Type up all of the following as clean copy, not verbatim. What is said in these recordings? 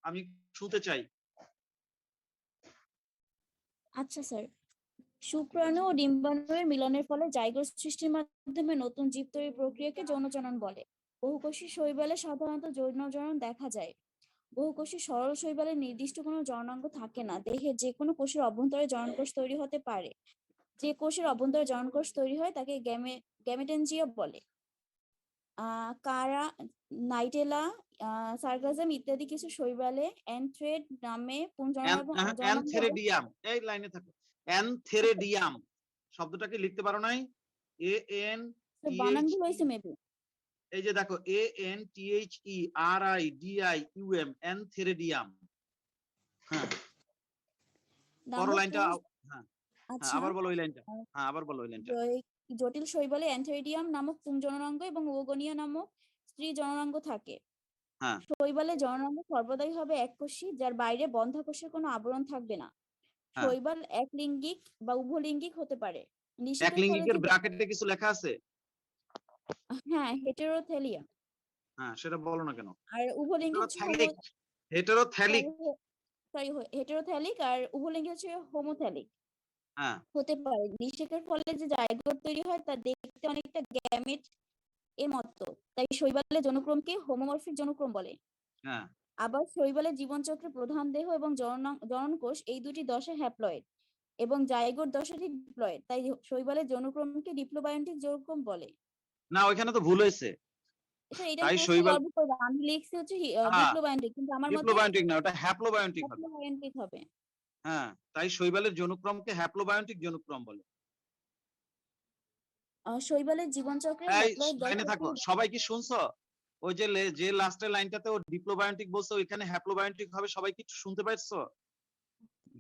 আমি শুনতে চাই। আচ্ছা স্যার, শুক্রাণু ও ডিম্বাণুর মিলনের ফলে জাইগোট সৃষ্টির মাধ্যমে নতুন জীব তৈরির প্রক্রিয়াকে যৌনজনন বলে। বহুকোষী শৈবালে সাধারণত যৌনজনন দেখা যায়। বহুকোষী সরল শৈবালে নির্দিষ্ট কোনো জননাঙ্গ থাকে না। দেহের যে কোনো কোষের অভ্যন্তরে জননকোষ তৈরি হতে পারে। যে কোষের অভ্যন্তরে জননকোষ তৈরি হয় তাকে গ্যামেটেনজিয়া বলে। কারা, নাইটেলা, সার্গাজম ইত্যাদি কিছু শৈবালে অ্যানথ্রেড নামে পুংজনন এবং জননাঙ্গ। অ্যানথেরেডিয়াম, এই লাইনে থাকো। অ্যানথেরেডিয়াম শব্দটাকে লিখতে পারো নাই? এ এন টি এইচ, বানান ভুল হয়েছে মেবি। এই যে দেখো ANTHERIDIUM, অ্যানথেরেডিয়াম। হ্যাঁ, পর লাইনটা। হ্যাঁ, আচ্ছা, আবার বলো ওই লাইনটা। হ্যাঁ, আবার বলো ওই লাইনটা। জটিল শৈবালে অ্যানথেরিডিয়াম নামক পুংজননাঙ্গ এবং ওগোনিয়া নামক স্ত্রী জননাঙ্গ থাকে। হ্যাঁ, শৈবালে জননাঙ্গ সর্বদাই হবে এককোষী, যার বাইরে বন্ধ্যাকোষের কোনো আবরণ থাকবে না। হ্যাঁ। শৈবাল একলিঙ্গিক বা উভলিঙ্গিক হতে পারে। একলিঙ্গিকের ব্র্যাকেটে কিছু লেখা আছে? হ্যাঁ, হেটেরোথেলিয়া। হ্যাঁ, সেটা বলো না কেন? আর উভলিঙ্গিক হেটেরোথ্যালিক। সরি, হেটেরোথ্যালিক আর উভলিঙ্গি হচ্ছে হোমোথ্যালিক হ্যাঁ, হতে পারে। নিষেকের ফলে যে জাইগোট তৈরি হয় তা দেখতে অনেকটা গ্যামেট এর মতো, তাই শৈবালের যৌনক্রমকে হোমোমরফিক যৌনক্রম বলে। হ্যাঁ। আবার শৈবালের জীবনচক্রে প্রধান দেহ এবং জননকোষ এই দুটি দশা হ্যাপ্লয়েড এবং জাইগোট দশাটি ডিপ্লয়েড, তাই শৈবালের যৌনক্রমকে ডিপ্লোবায়োন্টিক যৌনক্রম বলে। না, ওইখানে তো ভুল হয়েছে। স্যার, এটা তাই প্রশ্ন শৈবাল, গল্প করবে, আমি লিখছি হচ্ছে হ্যাঁ, ডিপ্লোবায়োন্টিক, কিন্তু আমার মতে ডিপ্লোবায়োন্টিক না, ওটা হ্যাপ্লোবায়োন্টিক হবে। হ্যাপ্লোবায়োন্টিক হবে। হ্যাঁ, তাই শৈবালের যৌনক্রমকে হ্যাপ্লোবায়োন্টিক যৌনক্রম বলে। শৈবালের জীবনচক্রে এই হ্যাপ্লয়েড লাইনে থাকো, দশাটি। সবাই কি শুনছো? ওই যে লাস্টের লাইনটাতে ও ডিপ্লোবায়োন্টিক বলছে, ওইখানে হ্যাপ্লোবায়োন্টিক হবে। সবাই কি শুনতে পারছো?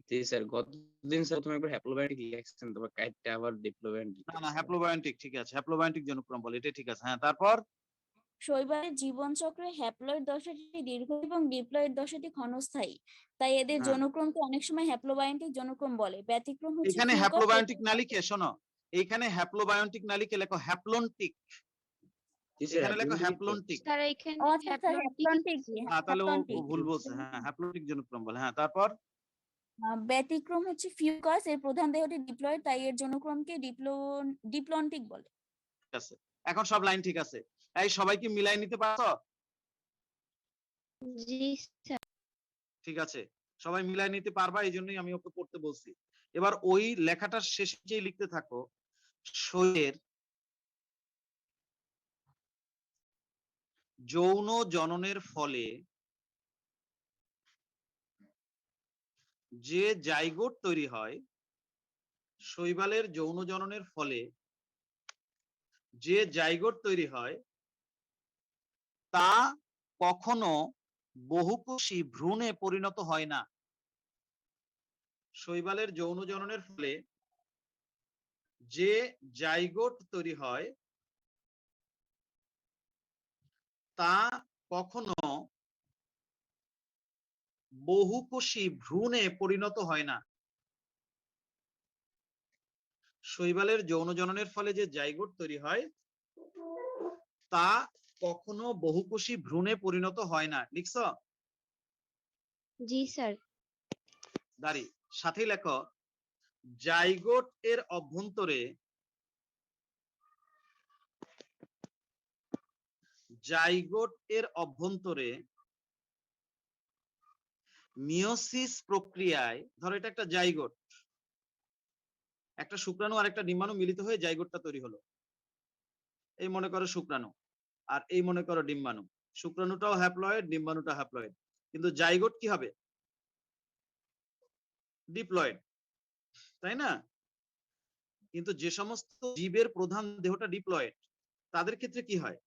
জি স্যার, গতদিন স্যার তুমি একবার হ্যাপ্লোবায়োন্টিক লিখছেন, তারপর কাইটটা আবার ডিপ্লোবায়োন্টিক। না, হ্যাপ্লোবায়োন্টিক ঠিক আছে, হ্যাপ্লোবায়োন্টিক যৌনক্রম বলে, এটা ঠিক আছে। হ্যাঁ, তারপর শৈবালের জীবনচক্রে হ্যাপ্লয়েড দশাটি দীর্ঘ এবং ডিপ্লয়েড দশাটি ক্ষণস্থায়ী, তাই এদের হ্যাঁ, যৌনক্রমকে অনেক সময় হ্যাপ্লোবায়োন্টিক যৌনক্রম বলে। ব্যতিক্রম হচ্ছে এখানে ফিউকাস। হ্যাপ্লোবায়োন্টিক না লিখে, শোনো, এইখানে হ্যাপ্লোবায়োন্টিক না লিখে লেখো হ্যাপ্লন্টিক। এখানে লেখো হ্যাপ্লন্টিক। স্যার এখানে আচ্ছা, হ্যাপ্লন্টিক। তাহলে ও ভুল বলছে। হ্যাঁ, হ্যাপ্লন্টিক যৌনক্রম বলে। হ্যাঁ, তারপর ব্যতিক্রম হচ্ছে ফিউকাস, এর প্রধান দেহটি ডিপ্লয়েড, তাই এর যৌনক্রমকে ডিপ্লন্টিক বলে। ঠিক আছে, এখন সব লাইন ঠিক আছে। এই সবাই কি মিলাই নিতে পারছো? জি স্যার। ঠিক আছে, সবাই মিলাই নিতে পারবা, এই জন্যই আমি ওকে পড়তে বলছি। এবার ওই লেখাটার শেষে যেই লিখতে থাকো, শৈলের যৌন জননের ফলে যে জাইগোট তৈরি হয়, শৈবালের যৌন জননের ফলে যে জাইগোট তৈরি হয় তা কখনো বহুকোষী ভ্রূণে পরিণত হয় না। শৈবালের যৌন জননের ফলে যে জাইগোট তৈরি হয় তা কখনো বহুকোষী ভ্রূণে পরিণত হয় না। শৈবালের যৌন জননের ফলে যে জাইগোট তৈরি হয় তা কখনো বহুকোষী ভ্রূণে পরিণত হয় না। লিখছ? জি স্যার। দাঁড়ি সাথে লেখো, জাইগোট এর অভ্যন্তরে মিওসিস প্রক্রিয়ায়, ধরো এটা একটা জাইগোট, একটা শুক্রাণু আর একটা ডিম্বাণু মিলিত হয়ে জাইগোটটা তৈরি হলো। এই মনে করো শুক্রাণু, আর এই মনে করো ডিম্বাণু। শুক্রাণুটাও হ্যাপ্লয়েড, ডিম্বাণুটা হ্যাপ্লয়েড, কিন্তু জাইগোট কি হবে? ডিপ্লয়েড, তাই না? কিন্তু যে সমস্ত জীবের প্রধান দেহটা ডিপ্লয়েড, তাদের ক্ষেত্রে কি হয়?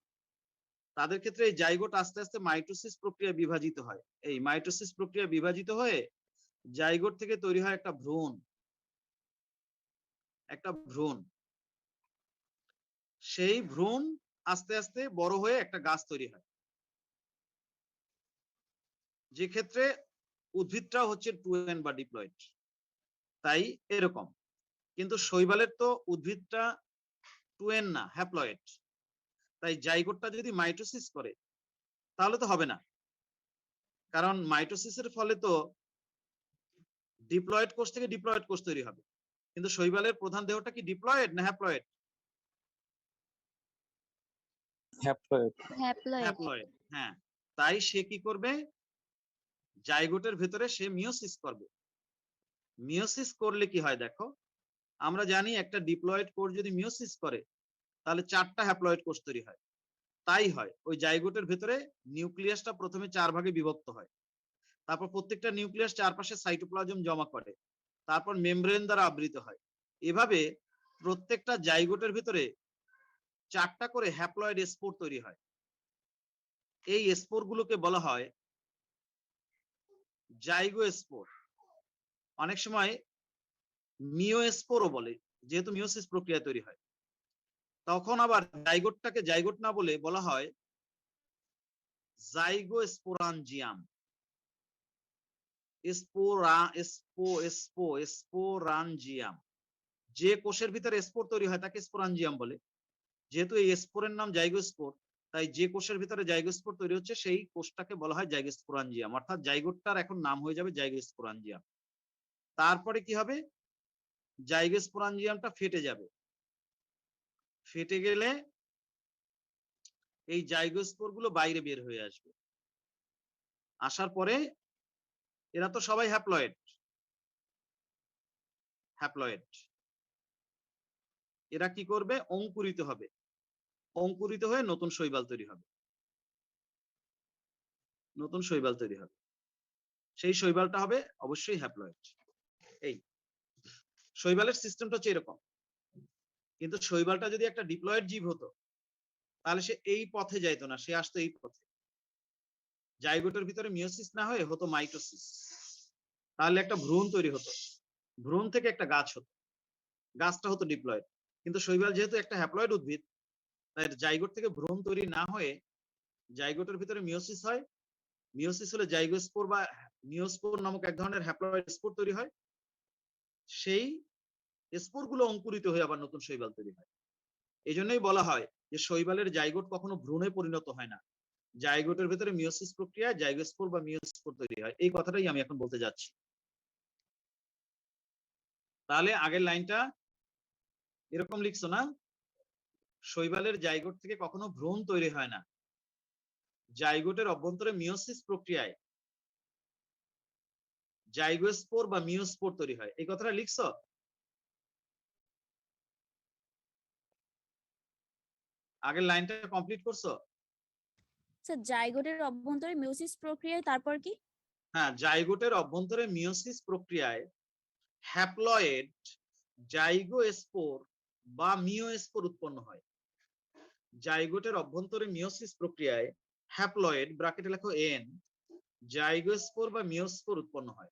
তাদের ক্ষেত্রে এই জাইগোট আস্তে আস্তে মাইটোসিস প্রক্রিয়া বিভাজিত হয়। এই মাইটোসিস প্রক্রিয়া বিভাজিত হয়ে জাইগোট থেকে তৈরি হয় একটা ভ্রূণ। সেই ভ্রূণ আস্তে আস্তে বড় হয়ে একটা গাছ তৈরি হয়, যে ক্ষেত্রে উদ্ভিদটাও হচ্ছে টুয়েন বা ডিপ্লয়েড। তাই এরকম। কিন্তু শৈবালের তো উদ্ভিদটা টুয়েন না, হ্যাপ্লয়েড। তাই জাইগোটটা যদি মাইটোসিস করে তাহলে তো হবে না। কারণ মাইটোসিসের ফলে তো ডিপ্লয়েড কোষ থেকে ডিপ্লয়েড কোষ তৈরি হবে, কিন্তু শৈবালের প্রধান দেহটা কি ডিপ্লয়েড না হ্যাপ্লয়েড? হ্যাপ্লয়েড। হ্যাপ্লয়েড। হ্যাপ্লয়েড, হ্যাঁ। তাই সে কি করবে? জাইগোটের ভেতরে সে মিওসিস করবে। মিওসিস করলে কি হয় দেখো, আমরা জানি একটা ডিপ্লয়েড কোষ যদি মিওসিস করে তাহলে 4টা হ্যাপ্লয়েড কোষ তৈরি হয়। তাই হয়, ওই জাইগোটের ভেতরে নিউক্লিয়াসটা প্রথমে 4 ভাগে বিভক্ত হয়, তারপর প্রত্যেকটা নিউক্লিয়াস চারপাশে সাইটোপ্লাজম জমা করে, তারপর মেমব্রেন দ্বারা আবৃত হয়। এভাবে প্রত্যেকটা জাইগোটের ভিতরে 4টা করে হ্যাপ্লয়েড স্পোর তৈরি হয়। এই স্পোর গুলোকে বলা হয় জাইগোস্পোর। অনেক সময় মিওস্পোরও বলে, যেহেতু মিওসিস প্রক্রিয়া তৈরি হয়। তখন আবার জাইগোটটাকে জাইগোট না বলে বলা হয় জাইগোস্পোরাঞ্জিয়াম। স্পোরাঞ্জিয়াম, যে কোষের ভিতরে স্পোর তৈরি হয় তাকে স্পোরাঞ্জিয়াম বলে। যেহেতু এই স্পোরের নাম জাইগোস্পোর, তাই যে কোষের ভিতরে জাইগোস্পোর তৈরি হচ্ছে সেই কোষটাকে বলা হয় জাইগোস্পোরাঞ্জিয়াম, অর্থাৎ জাইগোটটার এখন নাম হয়ে যাবে জাইগোস্পোরাঞ্জিয়াম। তারপরে কি হবে? জাইগোস্পোরাঞ্জিয়ামটা ফেটে যাবে। ফেটে গেলে এই জাইগোস্পোর গুলো বাইরে বের হয়ে আসবে। আসার পরে এরা তো সবাই হ্যাপ্লয়েড। এরা কি করবে? অঙ্কুরিত হবে। অঙ্কুরিত হয়ে নতুন শৈবাল তৈরি হবে। নতুন শৈবাল তৈরি হবে, সেই শৈবালটা হবে অবশ্যই হ্যাপ্লয়েড। এই শৈবালের সিস্টেমটা হচ্ছে এরকম। কিন্তু শৈবালটা যদি একটা ডিপ্লয়েড জীব হতো তাহলে সে এই পথে যাইতো না, সে আসতো এই পথে। জাইগোটের ভিতরে মিওসিস না হয়ে হতো মাইটোসিস, তাহলে একটা ভ্রূণ তৈরি হতো, ভ্রূণ থেকে একটা গাছ হতো, গাছটা হতো ডিপ্লয়েড। কিন্তু শৈবাল যেহেতু একটা হ্যাপ্লয়েড উদ্ভিদ, তাই জাইগোট থেকে ভ্রূণ তৈরি না হয়ে জাইগোটের ভিতরে মিওসিস হয়। মিওসিস হলে জাইগোস্পোর বা নিওস্পোর নামক এক ধরনের হ্যাপ্লয়েড স্পোর তৈরি হয়। সেই স্পোর গুলো অঙ্কুরিত হয়ে আবার নতুন শৈবাল তৈরি হয়। এই জন্যই বলা হয় যে শৈবালের জাইগোট কখনো ভ্রূণে পরিণত হয় না, জাইগোটের ভেতরে মিওসিস প্রক্রিয়ায় জাইগোস্পোর বা মিওস্পোর তৈরি হয়। এই কথাটাই আমি এখন বলতে যাচ্ছি। তাহলে আগের লাইনটা এরকম লিখছো না, শৈবালের জাইগোট থেকে কখনো ভ্রূণ তৈরি হয় না, জাইগোটের অভ্যন্তরে মিওসিস প্রক্রিয়ায় জাইগোস্পোর বা মিওস্পোর তৈরি হয়। এই কথাটা লিখছো? আগের লাইনটা কমপ্লিট করছো? স্যার জাইগোটের অভ্যন্তরে মিওসিস প্রক্রিয়ায় তারপর কি? হ্যাঁ, জাইগোটের অভ্যন্তরে মিওসিস প্রক্রিয়ায় হ্যাপ্লয়েড জাইগোস্পোর বা মিওস্পোর উৎপন্ন হয়। জাইগোটের অভ্যন্তরে মিওসিস প্রক্রিয়ায় হ্যাপ্লয়েড ব্র্যাকেটে লেখো এন জাইগোস্পোর বা মিওস্পোর উৎপন্ন হয়।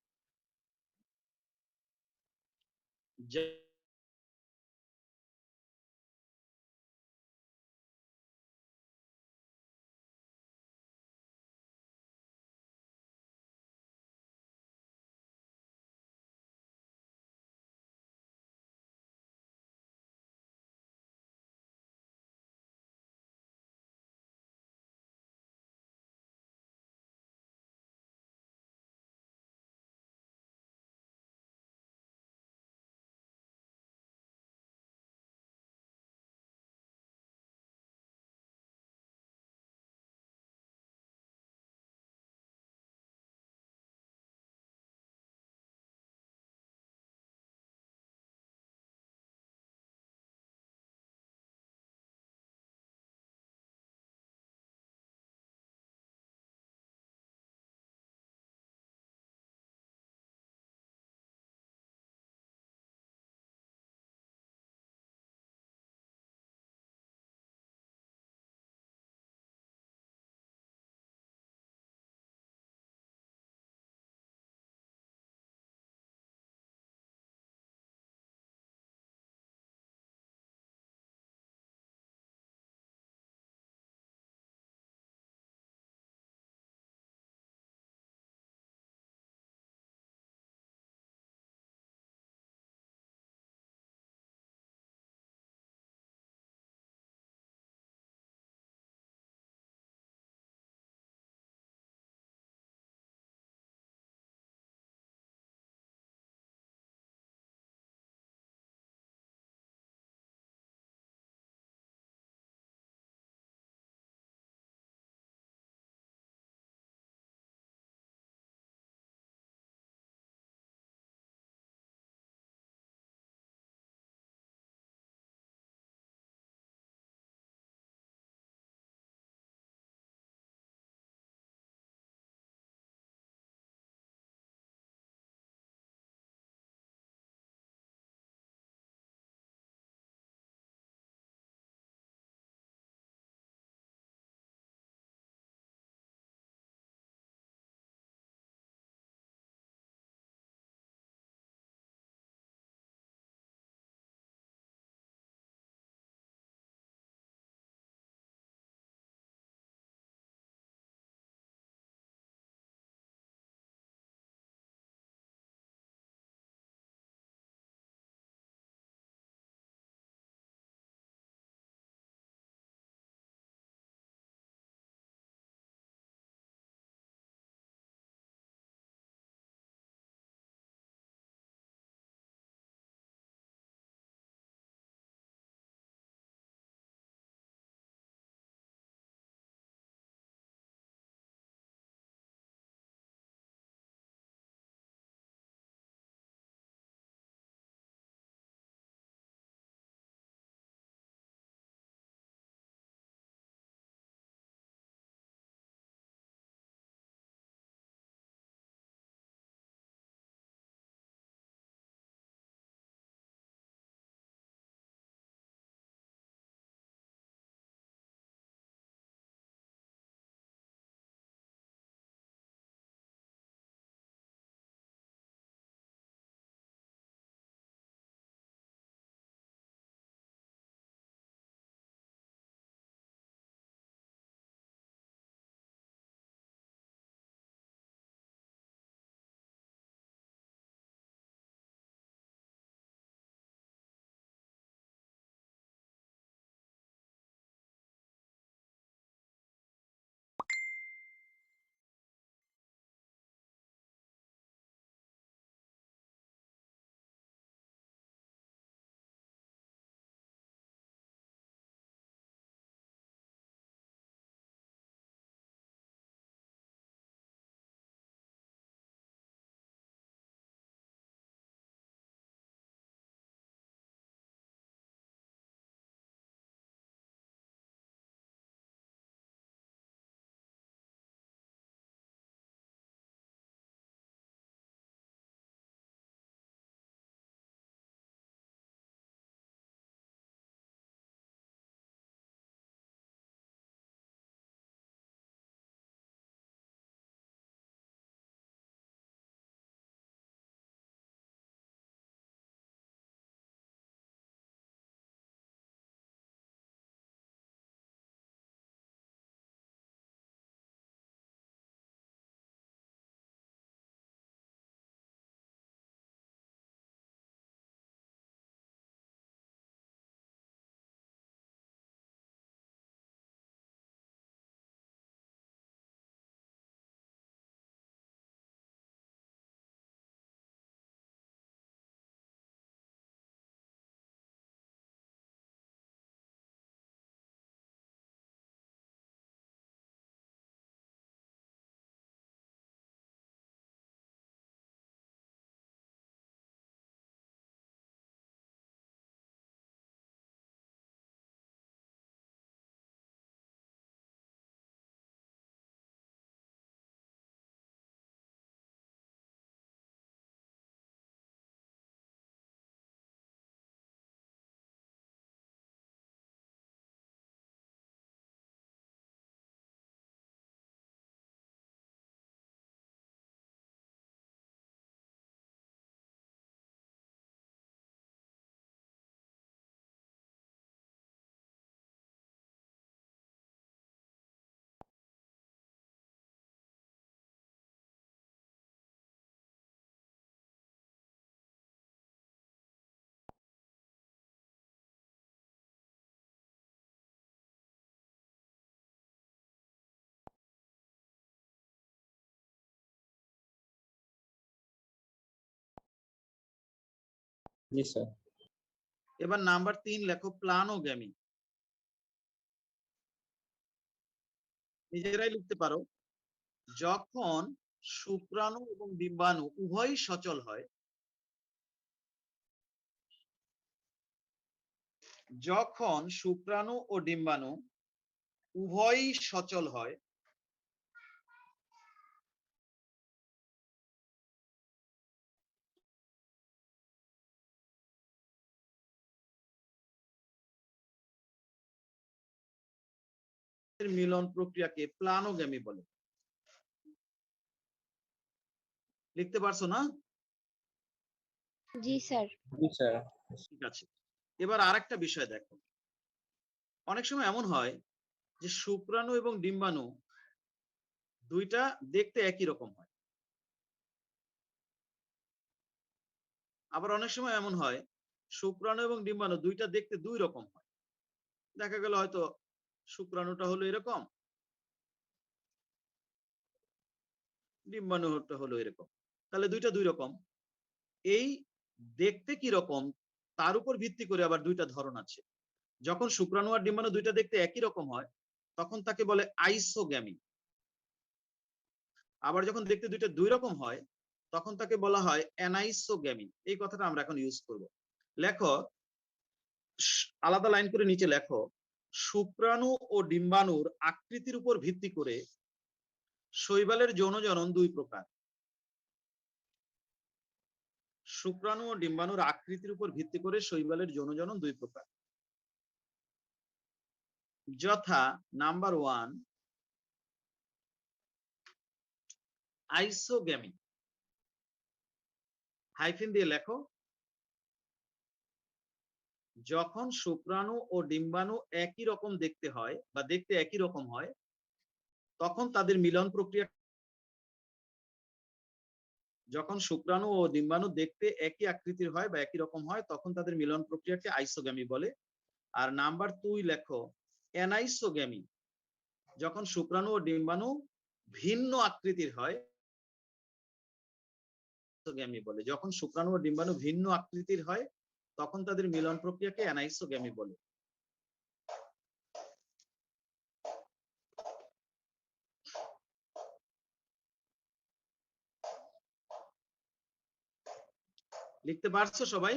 জি স্যার। এবার নাম্বার 3 লেখো প্লানোগ্যামি। নিজেরাই লিখতে পারো। যখন শুক্রাণু এবং ডিম্বাণু উভয়ই সচল হয়, যখন শুক্রাণু ও ডিম্বাণু উভয়ই সচল হয়, মিলন প্রক্রিয়াকে প্লানোগ্যামি বলে। লিখতে পারছো না? জি স্যার। জি স্যার। ঠিক আছে। এবার আরেকটা বিষয় দেখো, অনেক সময় এমন হয় যে শুক্রাণু এবং ডিম্বাণু দুইটা দেখতে একই রকম হয়। আবার অনেক সময় এমন হয় শুক্রাণু এবং ডিম্বাণু দুইটা দেখতে দুই রকম হয়। দেখা গেল হয়তো শুক্রাণুটা হলো এরকম, ডিম্বাণুটা হলো এরকম, তাহলে দুইটা দুই রকম। এই দেখতে কি রকম তার উপর ভিত্তি করে আবার দুইটা ধরন আছে। যখন শুক্রাণু আর ডিম্বাণু দুইটা দেখতে একই রকম হয় তখন তাকে বলে আইসোগ্যামি। আবার যখন দেখতে দুইটা দুই রকম হয় তখন তাকে বলা হয় অ্যানাইসোগ্যামি। এই কথাটা আমরা এখন ইউজ করব। লেখো, আলাদা লাইন করে নিচে লেখো, শুক্রাণু ও ডিম্বাণুর আকৃতির উপর ভিত্তি করে শৈবালের যৌনজনন দুই প্রকার। শুক্রাণু ও ডিম্বাণুর আকৃতির উপর ভিত্তি করে শৈবালের যৌনজনন দুই প্রকার, যথা নাম্বার 1 আইসোগ্যামি। হাইফেন দিয়ে লেখো, যখন শুক্রাণু ও ডিম্বাণু একই রকম দেখতে হয় বা দেখতে একই রকম হয় তখন তাদের মিলন প্রক্রিয়া, যখন শুক্রাণু ও ডিম্বাণু দেখতে একই আকৃতির হয় বা একই রকম হয় তখন তাদের মিলন প্রক্রিয়াকে আইসোগ্যামি বলে। আর নাম্বার 2 লেখো অ্যানাইসোগ্যামি। যখন শুক্রাণু ও ডিম্বাণু ভিন্ন আকৃতির হয় গ্যামি বলে। যখন শুক্রাণু ও ডিম্বাণু ভিন্ন আকৃতির হয় তখন তাদের মিলন প্রক্রিয়াকে অ্যানাইসোগ্যামি বলে। লিখতে পারছো সবাই?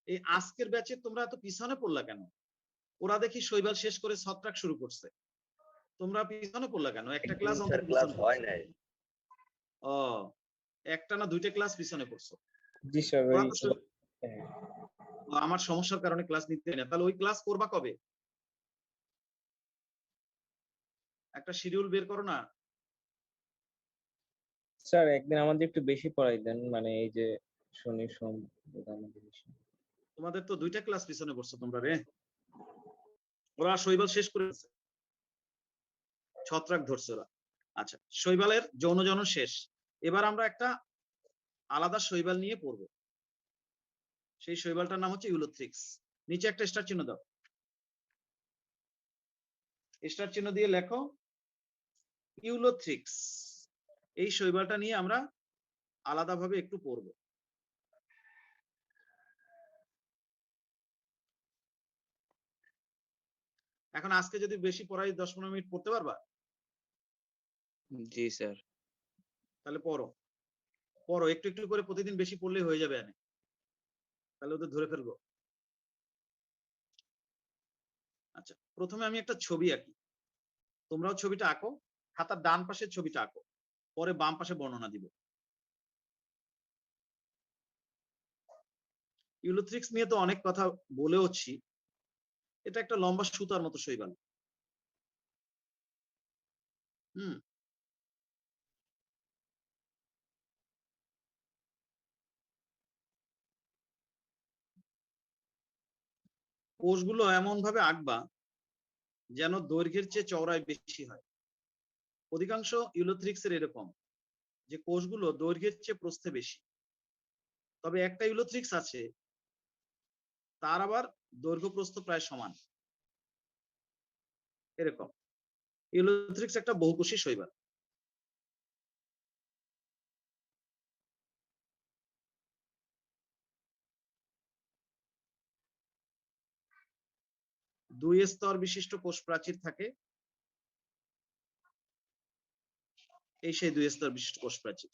এই আজকের ব্যাচে তোমরা এত পিছনে পড়লা কেন? ওরা দেখি শৈবাল শেষ করে ছত্রাক শুরু করছে, তোমরা পিছনে পড়লা কেন? একটা ক্লাস অন্তত ক্লাস পিছনে হয় নাই। ও, একটা না দুইটা ক্লাস পিছনে পড়ছো। জি স্যার। ওরা তো আমার সমস্যার কারণে ক্লাস নিতে না, তাহলে ওই ক্লাস করবা কবে? একটা শিডিউল বের করো না। স্যার একদিন আমাদের একটু বেশি পড়াই দেন, মানে এই যে শনি সোম আমাদের বেশি। তোমাদের তো দুইটা ক্লাস পিছনে পড়ছো তোমরা রে। ওরা শৈবাল শেষ করেছে, ছত্রাক ধরছে ওরা। আচ্ছা, শৈবালের যৌনজনন শেষ। এবার আমরা একটা আলাদা শৈবাল নিয়ে পড়ব। সেই শৈবালটার নাম হচ্ছে ইউলোথ্রিক্স। নিচে একটা স্টার চিহ্ন দাও, স্টার চিহ্ন দিয়ে লেখো ইউলোথ্রিক্স। এই শৈবালটা নিয়ে আমরা আলাদাভাবে একটু পড়ব। এখন আজকে যদি বেশি পড়াই 10-15 মিনিট পড়তে পারবা? জি স্যার। তাহলে পড়ো পড়ো, একটু একটু করে প্রতিদিন বেশি পড়লেই হয়ে যাবে। তাহলে ওদের ধরে ফেলবো। আচ্ছা, প্রথমে আমি একটা ছবি আঁকি, তোমরাও ছবিটা আঁকো। খাতার ডান পাশের ছবিটা আঁকো, পরে বাম পাশে বর্ণনা দিব। ইউলোথ্রিক্স নিয়ে তো অনেক কথা বলেওছি। এটা একটা লম্বা সুতার মতো শৈবাল। কোষগুলো এমন ভাবে আঁকবা যেন দৈর্ঘ্যের চেয়ে চওড়ায় বেশি হয়। অধিকাংশ ইউলোথ্রিক্সের এরকম যে কোষগুলো দৈর্ঘ্যের চেয়ে প্রস্থে বেশি। তবে একটা ইউলোথ্রিক্স আছে তার আবার দৈর্ঘ্য প্রস্থ প্রায় সমান। এরকম ইউলোথ্রিক্স একটা বহুকোষী শৈবাল। দুই স্তর বিশিষ্ট কোষ প্রাচীর থাকে, এই সেই দুই স্তর বিশিষ্ট কোষ প্রাচীর।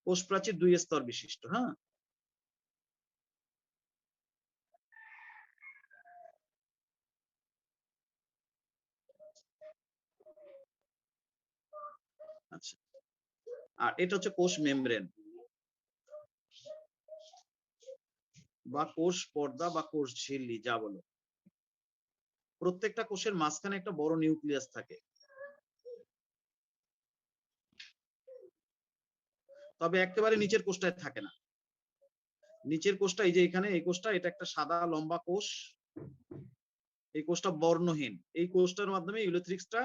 কোষ প্রাচীর দুই স্তর বিশিষ্ট। হ্যাঁ, আচ্ছা। আর এটা হচ্ছে কোষ মেমব্রেন বা কোষ পর্দা বা কোষ ঝিল্লি যা বলো। প্রত্যেকটা কোষের মাঝখানে একটা বড় নিউক্লিয়াস থাকে, তবে একেবারে নিচের কোষটায় থাকে না। নিচের কোষটা এই যে এখানে, এই কোষটা, এটা একটা সাদা লম্বা কোষ, এই কোষটা বর্ণহীন। এই কোষটার মাধ্যমে ইউরেথ্রিক্সটা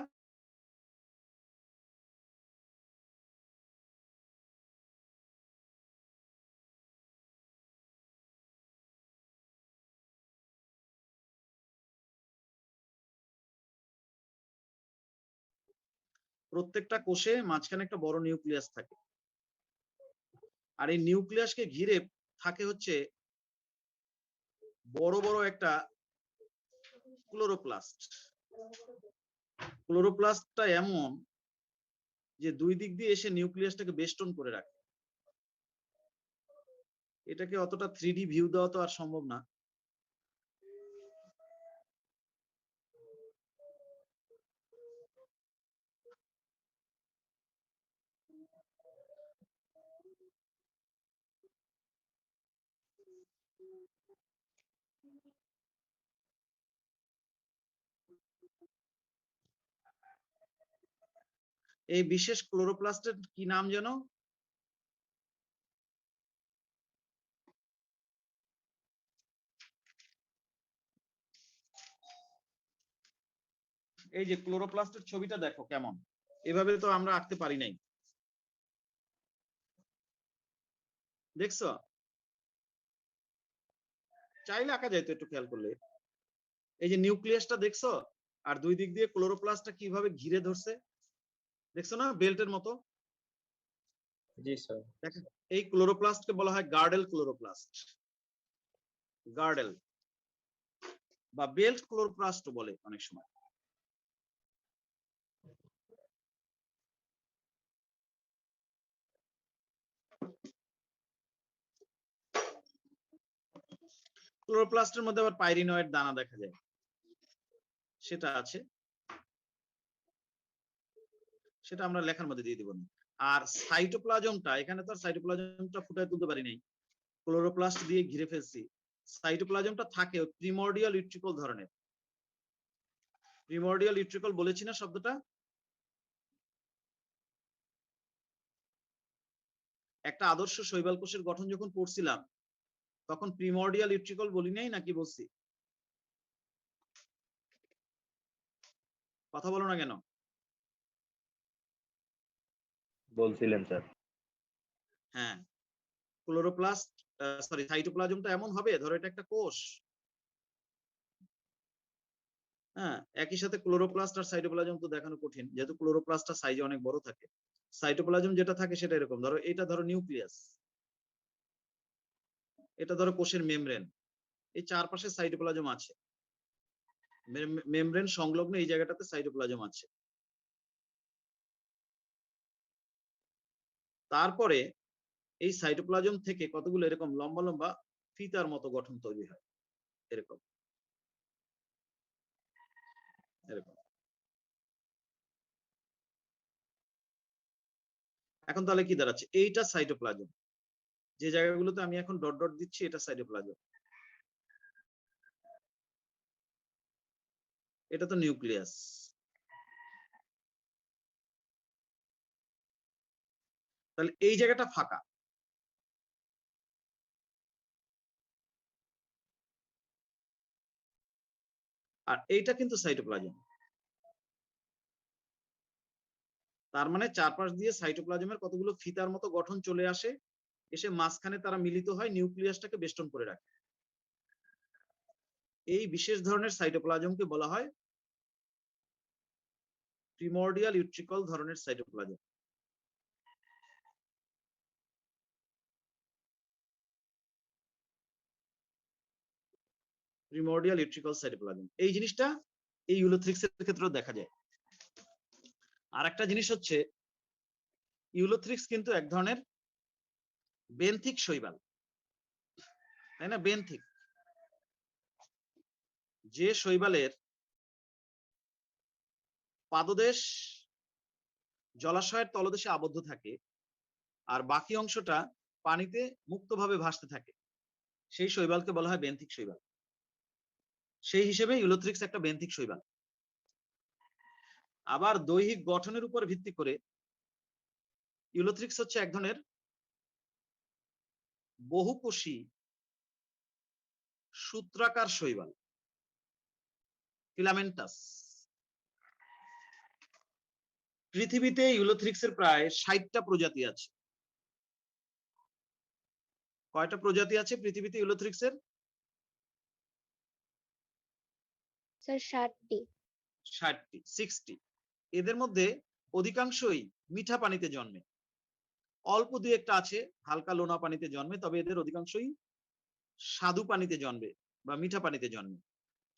প্রত্যেকটা কোষে মাঝখানে একটা বড় নিউক্লিয়াস থাকে, আর এই নিউক্লিয়াসকে ঘিরে থাকে হচ্ছে বড় বড় একটা ক্লোরোপ্লাস্ট। ক্লোরোপ্লাস্টটা এমন যে দুই দিক দিয়ে এসে নিউক্লিয়াসটাকে বেষ্টন করে রাখে। এটাকে অতটা 3D ভিউ দেওয়া তো আর সম্ভব না। এই বিশেষ ক্লোরোপ্লাস্টের কি নাম যেন? এই যে ক্লোরোপ্লাস্টের ছবিটা দেখো কেমন, এভাবে তো আমরা আঁকতে পারি নাই, দেখছো? চাইলে আঁকা যায় তো, একটু খেয়াল করলে। এই যে নিউক্লিয়াসটা দেখছো, আর দুই দিক দিয়ে ক্লোরোপ্লাস্টটা কিভাবে ঘিরে ধরছে, দেখছো না, বেল্টের মতো? জি স্যার। দেখো, এই ক্লোরোপ্লাস্টকে বলা হয় গার্ডেল ক্লোরোপ্লাস্ট। গার্ডেল বা বেল্ট ক্লোরোপ্লাস্ট বলে অনেক সময়। ক্লোরোপ্লাস্টের মধ্যে আবার পাইরিনয়েড দানা দেখা যায়, সেটা আছে, সেটা আমরা লেখার মধ্যে দিয়ে দিব না। আর সাইটোপ্লাজমটা, এখানে তো আর সাইটোপ্লাজমটা ফুটায় তুলতে পারি নাই, ক্লোরোপ্লাস্ট দিয়ে ঘিরে ফেলছি। সাইটোপ্লাজমটা থাকে প্রিমর্ডিয়াল ইউট্রিকল ধরনের। প্রিমর্ডিয়াল ইউট্রিকল বলেছি না শব্দটা? একটা আদর্শ শৈবাল কোষের গঠন যখন পড়ছিলাম তখন প্রিমর্ডিয়াল ইউট্রিকল বলি নাই নাকি বলছি? কথা বলো না কেন? বলছিলেন স্যার। হ্যাঁ, ক্লোরোপ্লাস্ট সরি সাইটোপ্লাজমটা এমন হবে, ধরো এটা একটা কোষ, হ্যাঁ, একই সাথে ক্লোরোপ্লাস্ট আর সাইটোপ্লাজম তো দেখানো কঠিন, যেহেতু ক্লোরোপ্লাস্টটা সাইজে অনেক বড় থাকে। সাইটোপ্লাজম যেটা থাকে সেটা এরকম, ধরো এটা ধরো নিউক্লিয়াস, এটা ধরো কোষের মেমব্রেন, এই চারপাশে সাইটোপ্লাজম আছে, মেমব্রেন সংলগ্ন এই জায়গাটাতে সাইটোপ্লাজম আছে। তারপরে এই সাইটোপ্লাজম থেকে কতগুলো এরকম লম্বা লম্বা ফিতার মতো গঠন তৈরি হয়, এরকম এরকম। এখন তাহলে কি দাঁড়াচ্ছে? এইটা সাইটোপ্লাজম, যে জায়গাগুলোতে আমি এখন ডট ডট দিচ্ছি এটা সাইটোপ্লাজম, এটা তো নিউক্লিয়াস। তাহলে এই জায়গাটা ফাঁকা, আর এইটা কিন্তু সাইটোপ্লাজম। তার মানে চারপাশ দিয়ে সাইটোপ্লাজমের কতগুলো ফিতার মতো গঠন চলে আসে, এসে মাঝখানে তারা মিলিত হয়, নিউক্লিয়াসটাকে বেষ্টন করে রাখে। এই বিশেষ ধরনের সাইটোপ্লাজমকে বলা হয় প্রিমর্ডিয়াল ইউট্রিকল ধরনের সাইটোপ্লাজম। প্রিমোরডিয়াল ইউট্রিকাল সাইটোপ্লাজম। এই জিনিসটা এই ইউলোথ্রিক্সের ক্ষেত্রেও দেখা যায়। আর একটা জিনিস হচ্ছে ইউলোথ্রিক্স কিন্তু এক ধরনের বেন্থিক শৈবাল, তাই না? বেন্থিক, যে শৈবালের পাদদেশ জলাশয়ের তলদেশে আবদ্ধ থাকে আর বাকি অংশটা পানিতে মুক্তভাবে ভাসতে থাকে, সেই শৈবালকে বলা হয় বেন্থিক শৈবাল। সেই হিসেবে ইউলোথ্রিক্স একটা বেন্থিক শৈবাল। আবার দৈহিক গঠনের উপর ভিত্তি করে ইউলোথ্রিক্স হচ্ছে এক ধরনের বহুকোষী সূত্রাকার শৈবাল, ফিলামেন্টাস। পৃথিবীতে ইউলোথ্রিক্সের প্রায় 60টা প্রজাতি আছে। কয়টা প্রজাতি আছে পৃথিবীতে ইউলোথ্রিক্সের? স্যার 60টি। 60টি, 60। এদের মধ্যে অধিকাংশই মিঠা পানিতে জন্মে, অল্প দুই একটা আছে হালকা লোনা পানিতে জন্মে, তবে এদের অধিকাংশই স্বাদু পানিতে জন্মে বা মিঠা পানিতে জন্মে।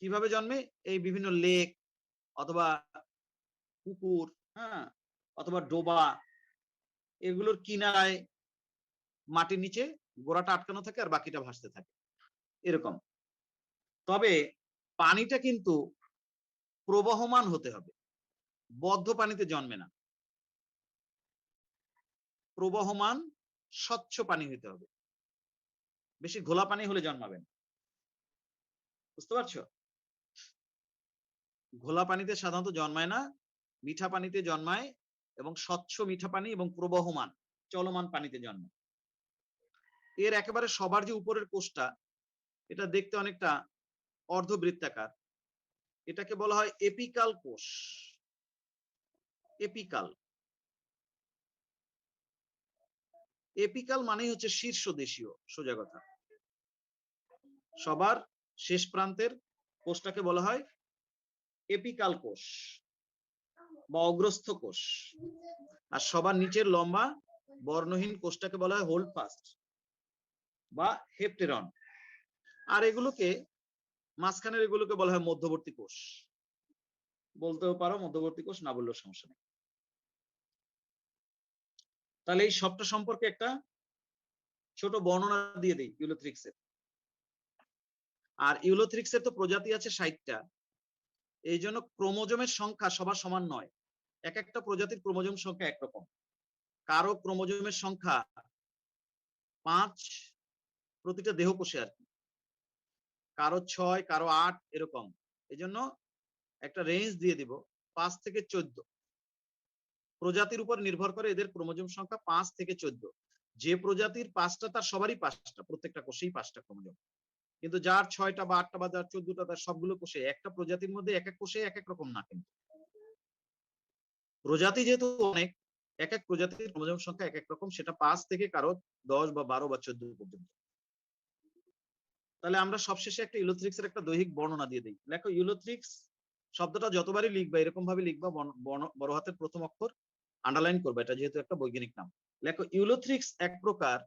কিভাবে জন্মে? এই বিভিন্ন লেক অথবা পুকুর, হ্যাঁ, অথবা ডোবা, এগুলোর কিনারায় মাটির নিচে গোড়াটা আটকানো থাকে আর বাকিটা ভাসতে থাকে, এরকম। তবে পানিটা কিন্তু প্রবহমান হতে হবে, বদ্ধ পানিতে জন্মে না। প্রবহমান স্বচ্ছ পানি হতে হবে, বেশি ঘোলা পানি হলে জন্মাবেন। বুঝতে পারছো? ঘোলা পানিতে সাধারণত জন্মায় না, মিঠা পানিতে জন্মায় এবং স্বচ্ছ মিঠা পানি এবং প্রবহমান চলমান পানিতে জন্মায়। এর একেবারে সবার যে উপরের কোষটা, এটা দেখতে অনেকটা অর্ধবৃত্তাকার, এটাকে বলা হয় এপিকাল কোষ। এপিকাল, এপিকাল মানেই হচ্ছে শীর্ষ দেশীয়, সোজা কথা। সবার শেষ প্রান্তের কোষটাকে বলা হয় এপিকাল কোষ বা অগ্রস্থ কোষ, আর সবার নিচের লম্বা বর্ণহীন কোষটাকে বলা হয় হোল্ড ফাস্ট বা হেপ্টেরন। আর এগুলোকে মাঝখানের এগুলোকে বলা হয় মধ্যবর্তী কোষ। বলতেও পারো মধ্যবর্তী কোষ, না বললেও সমস্যা নেই। তাহলে এই সবটা সম্পর্কে একটা ছোট বর্ণনা দিয়ে দিই ইউলোথ্রিক্সের। আর ইউলোথ্রিক্সের তো প্রজাতি আছে 60টা, এই জন্য ক্রোমোজোমের সংখ্যা সবার সমান নয়। এক একটা প্রজাতির ক্রোমোজোম সংখ্যা একরকম। কারো ক্রোমোজোমের সংখ্যা 5 প্রতিটা দেহকোষে আর কি, কারো 6, কারো 8, এরকম। এই জন্য একটা রেঞ্জ দিয়ে দিব 5 থেকে 14। প্রজাতির উপর নির্ভর করে এদের ক্রোমোজোম সংখ্যা 5 থেকে 14। যে প্রজাতির 5টা তার সবারই 5টা, প্রত্যেকটা কোষেই 5টা ক্রোমোজোম। কিন্তু যার 6টা বা 8টা বা যার 14টা, তার সবগুলো কোষে, একটা প্রজাতির মধ্যে এক এক কোষে এক এক রকম না। কিন্তু প্রজাতি যেহেতু অনেক, এক এক প্রজাতির ক্রোমোজোম সংখ্যা এক এক রকম, সেটা 5 থেকে কারো 10 বা 12 বা 14 পর্যন্ত। তাহলে আমরা সবশেষে একটা ইউলোথ্রিক্সের একটা দৈহিক বর্ণনা দিয়ে দিই। দেখো, ইউলোথ্রিক্স শব্দটা যতবারই লিখবা এরকম ভাবে লিখবা, বড় হাতের প্রথম অক্ষর আন্ডারলাইন করবে, এটা যেহেতু একটা বৈজ্ঞানিক নাম। দেখো, ইউলোথ্রিক্স এক প্রকার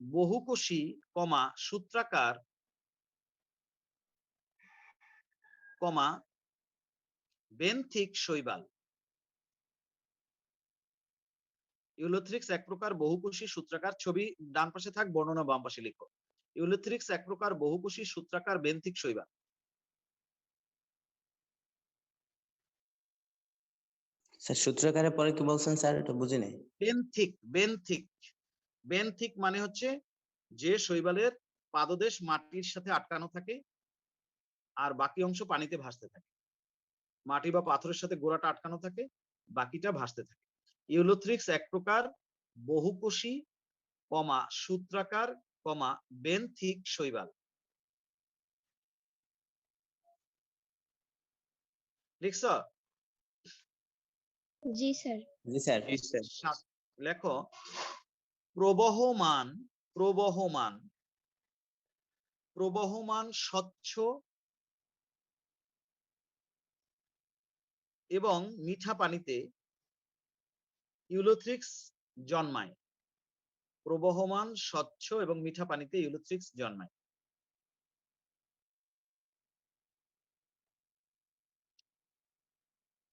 বহুকোষী সূত্রাকার বেন্থিক শৈবাল। ইউলোথ্রিক্স এক প্রকার বহুকোষী সূত্রাকার, ছবি ডান পাশে থাক, বর্ণনা বাম পাশে লিখো। ইউলোথ্রিক্স এক প্রকার বহুকোষী সূত্রাকার বেন্থিক শৈবাল। স্যার সূত্রাকারের পরে কি বলছেন স্যার, এটা বুঝি নাই। বেন্থিক, বেন্থিক, বেন্থিক মানে হচ্ছে যে শৈবালের পাদদেশ মাটির সাথে আটকানো থাকে আর বাকি অংশ পানিতে ভাসতে থাকে। মাটি বা পাথরের সাথে গোড়াটা আটকানো থাকে, বাকিটা ভাসতে থাকে। ইউলোথ্রিক্স এক প্রকার বহুকোষী সূত্রাকার বেন্থিক শৈবাল। লিখছ? জি স্যার। জি স্যার। লেখো, প্রবহমান প্রবহমান প্রবহমান স্বচ্ছ এবং মিঠা পানিতে ইউলোথ্রিক্স জন্মায়। প্রবহমান স্বচ্ছ এবং মিঠা পানিতে ইউলোথ্রিক্স জন্মায়।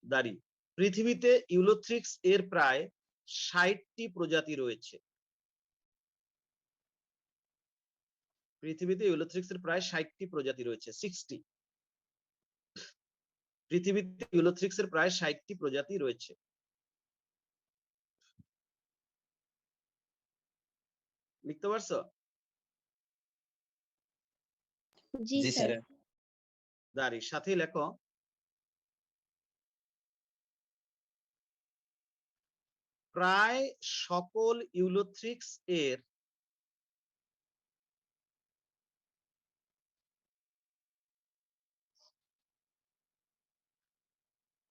দাঁড়ি, পৃথিবীতে ইউলোথ্রিক্স এর প্রায় 60টি প্রজাতি রয়েছে। পৃথিবীতে ইউলোথ্রিক্স এর প্রায় 60টি প্রজাতি রয়েছে, 60। পৃথিবীতে ইউলোথ্রিক্স এর প্রায় 60টি প্রজাতি রয়েছে। লিখতে পারছো? জি জি স্যার। স্যার। দাঁড়ি, সাথেই লেখো প্রায় সকল ইউলোথ্রিক্স এর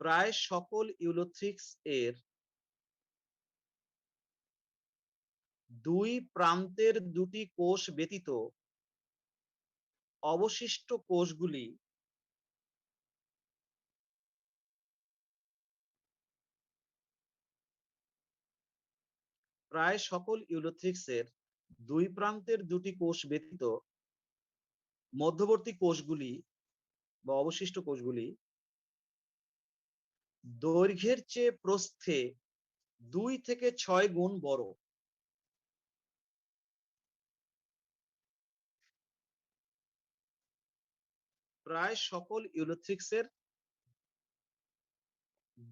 প্রায় সকল ইউলোথ্রিক্স এর দুই প্রান্তের দুটি কোষ ব্যতীত অবশিষ্ট কোষগুলি প্রায় সকল ইউলোথ্রিক্স এর দুই প্রান্তের দুটি কোষ ব্যতীত মধ্যবর্তী কোষগুলি বা অবশিষ্ট কোষগুলি দৈর্ঘ্যের চেয়ে প্রস্থে 2 থেকে 6 গুণ বড়। প্রায় সকল ইউলোথ্রিক্স এর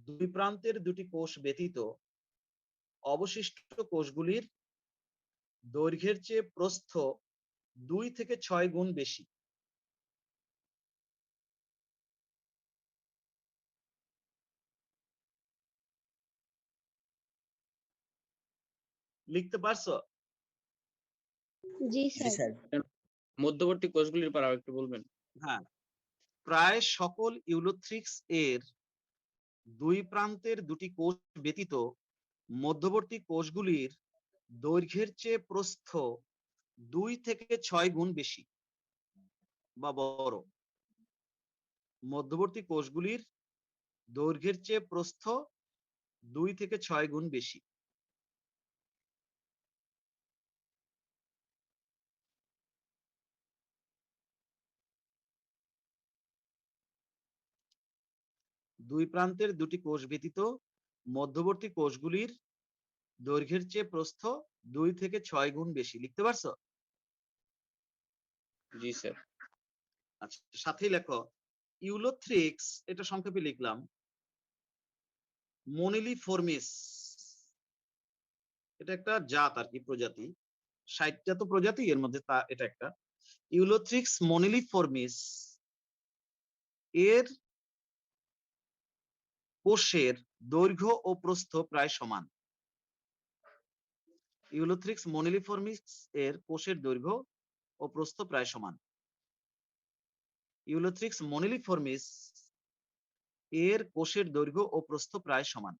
দুই প্রান্তের দুটি কোষ ব্যতীত অবশিষ্ট কোষগুলির দৈর্ঘ্যের চেয়ে প্রস্থ 2 থেকে 6 গুণ বেশি। লিখতে পারছো? জি জি স্যার। স্যার। মধ্যবর্তী কোষগুলির পর আরেকটু বলবেন? হ্যাঁ, প্রায় সকল ইউলোথ্রিক্স এর দুই প্রান্তের দুটি কোষ ব্যতীত মধ্যবর্তী কোষগুলির দৈর্ঘ্যের চেয়ে প্রস্থ 2 থেকে 6 গুণ বেশি বা বড়। মধ্যবর্তী কোষগুলির দৈর্ঘ্যের চেয়ে প্রস্থ 2 থেকে 6 গুণ বেশি। দুই প্রান্তের দুটি কোষ ব্যতীত মধ্যবর্তী কোষগুলির দৈর্ঘ্যের চেয়ে প্রস্থ 2 থেকে 6 গুণ বেশি। লিখতে পারছো? জি স্যার। আচ্ছা, সাথেই লেখো ইউলোথ্রিক্স, এটা সংক্ষেপে লিখলাম, মনিলিফর্মিস, এটা একটা জাত আর কি, প্রজাতি। 60টা তো প্রজাতি, এর মধ্যে এটা একটা। ইউলোথ্রিক্স মনিলিফর্মিস এর কোষের দৈর্ঘ্য ও প্রস্থ প্রায় সমান। ইউলোথ্রিক্স মনিলিফর্মিস এর কোষের দৈর্ঘ্য ও প্রস্থ প্রায় সমান। ইউলোথ্রিক্স মনিলিফর্মিস এর কোষের দৈর্ঘ্য ও প্রস্থ প্রায় সমান।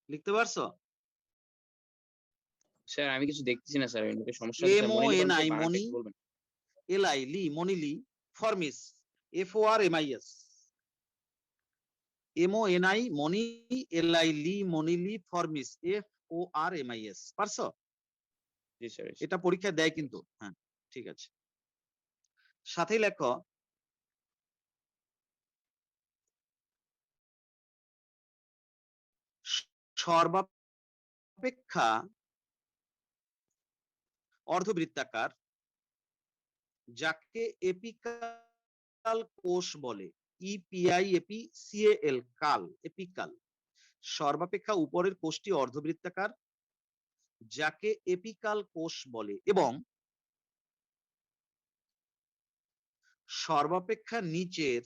লিখতে পারছো? স্যার আমি কিছু দেখতেছি না স্যার, এমনিতে সমস্যা হচ্ছে স্যার। MONI, মনিলিফর্মিস বানানটা মনি, একটু বলবেন? LI, লি, মনিলি, ফর্মিস, FORMIS, MONI, মনি, LI, লি, মনিলি, ফর্মিস, FORMIS। পারছো? জি স্যার। এটা পরীক্ষায় দেয় কিন্তু। হ্যাঁ, ঠিক আছে। সাথেই লেখো সর্বাপেক্ষা অর্ধবৃত্তাকার যাকে এপিকাল কোষ বলে, EPIAPCAL, কাল, এপিকাল। সর্বাপেক্ষা উপরের কোষটি অর্ধবৃত্তাকার যাকে এপিকাল কোষ বলে এবং সর্বাপেক্ষা নিচের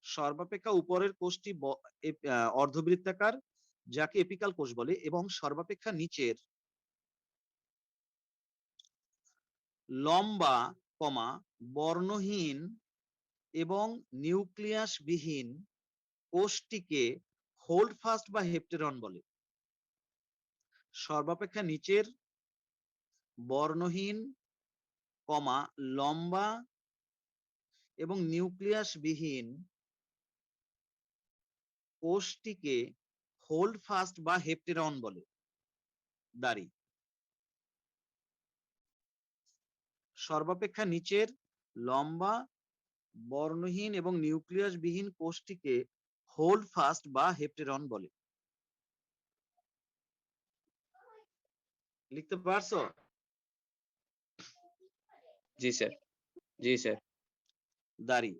সর্বাপেক্ষা উপরের কোষটি অর্ধবৃত্তাকার যাকে এপিকাল কোষ বলে এবং সর্বাপেক্ষা নিচের লম্বা, বর্ণহীন এবং নিউক্লিয়াসবিহীন কোষটিকে হোল্ডফাস্ট বা হেপ্টেরন বলে। সর্বাপেক্ষা নিচের বর্ণহীন, কমা লম্বা এবং নিউক্লিয়াসবিহীন কোষটিকে হোল্ড ফাস্ট বা হেপ্টেরন বলে। দাঁড়ি। সর্বাপেক্ষা নিচের লম্বা, বর্ণহীন এবং নিউক্লিয়াসবিহীন কোষটিকে হোল্ড ফাস্ট বা হেপ্টেরন বলে। লিখতে পারছো? জি স্যার, জি স্যার। দাঁড়ি।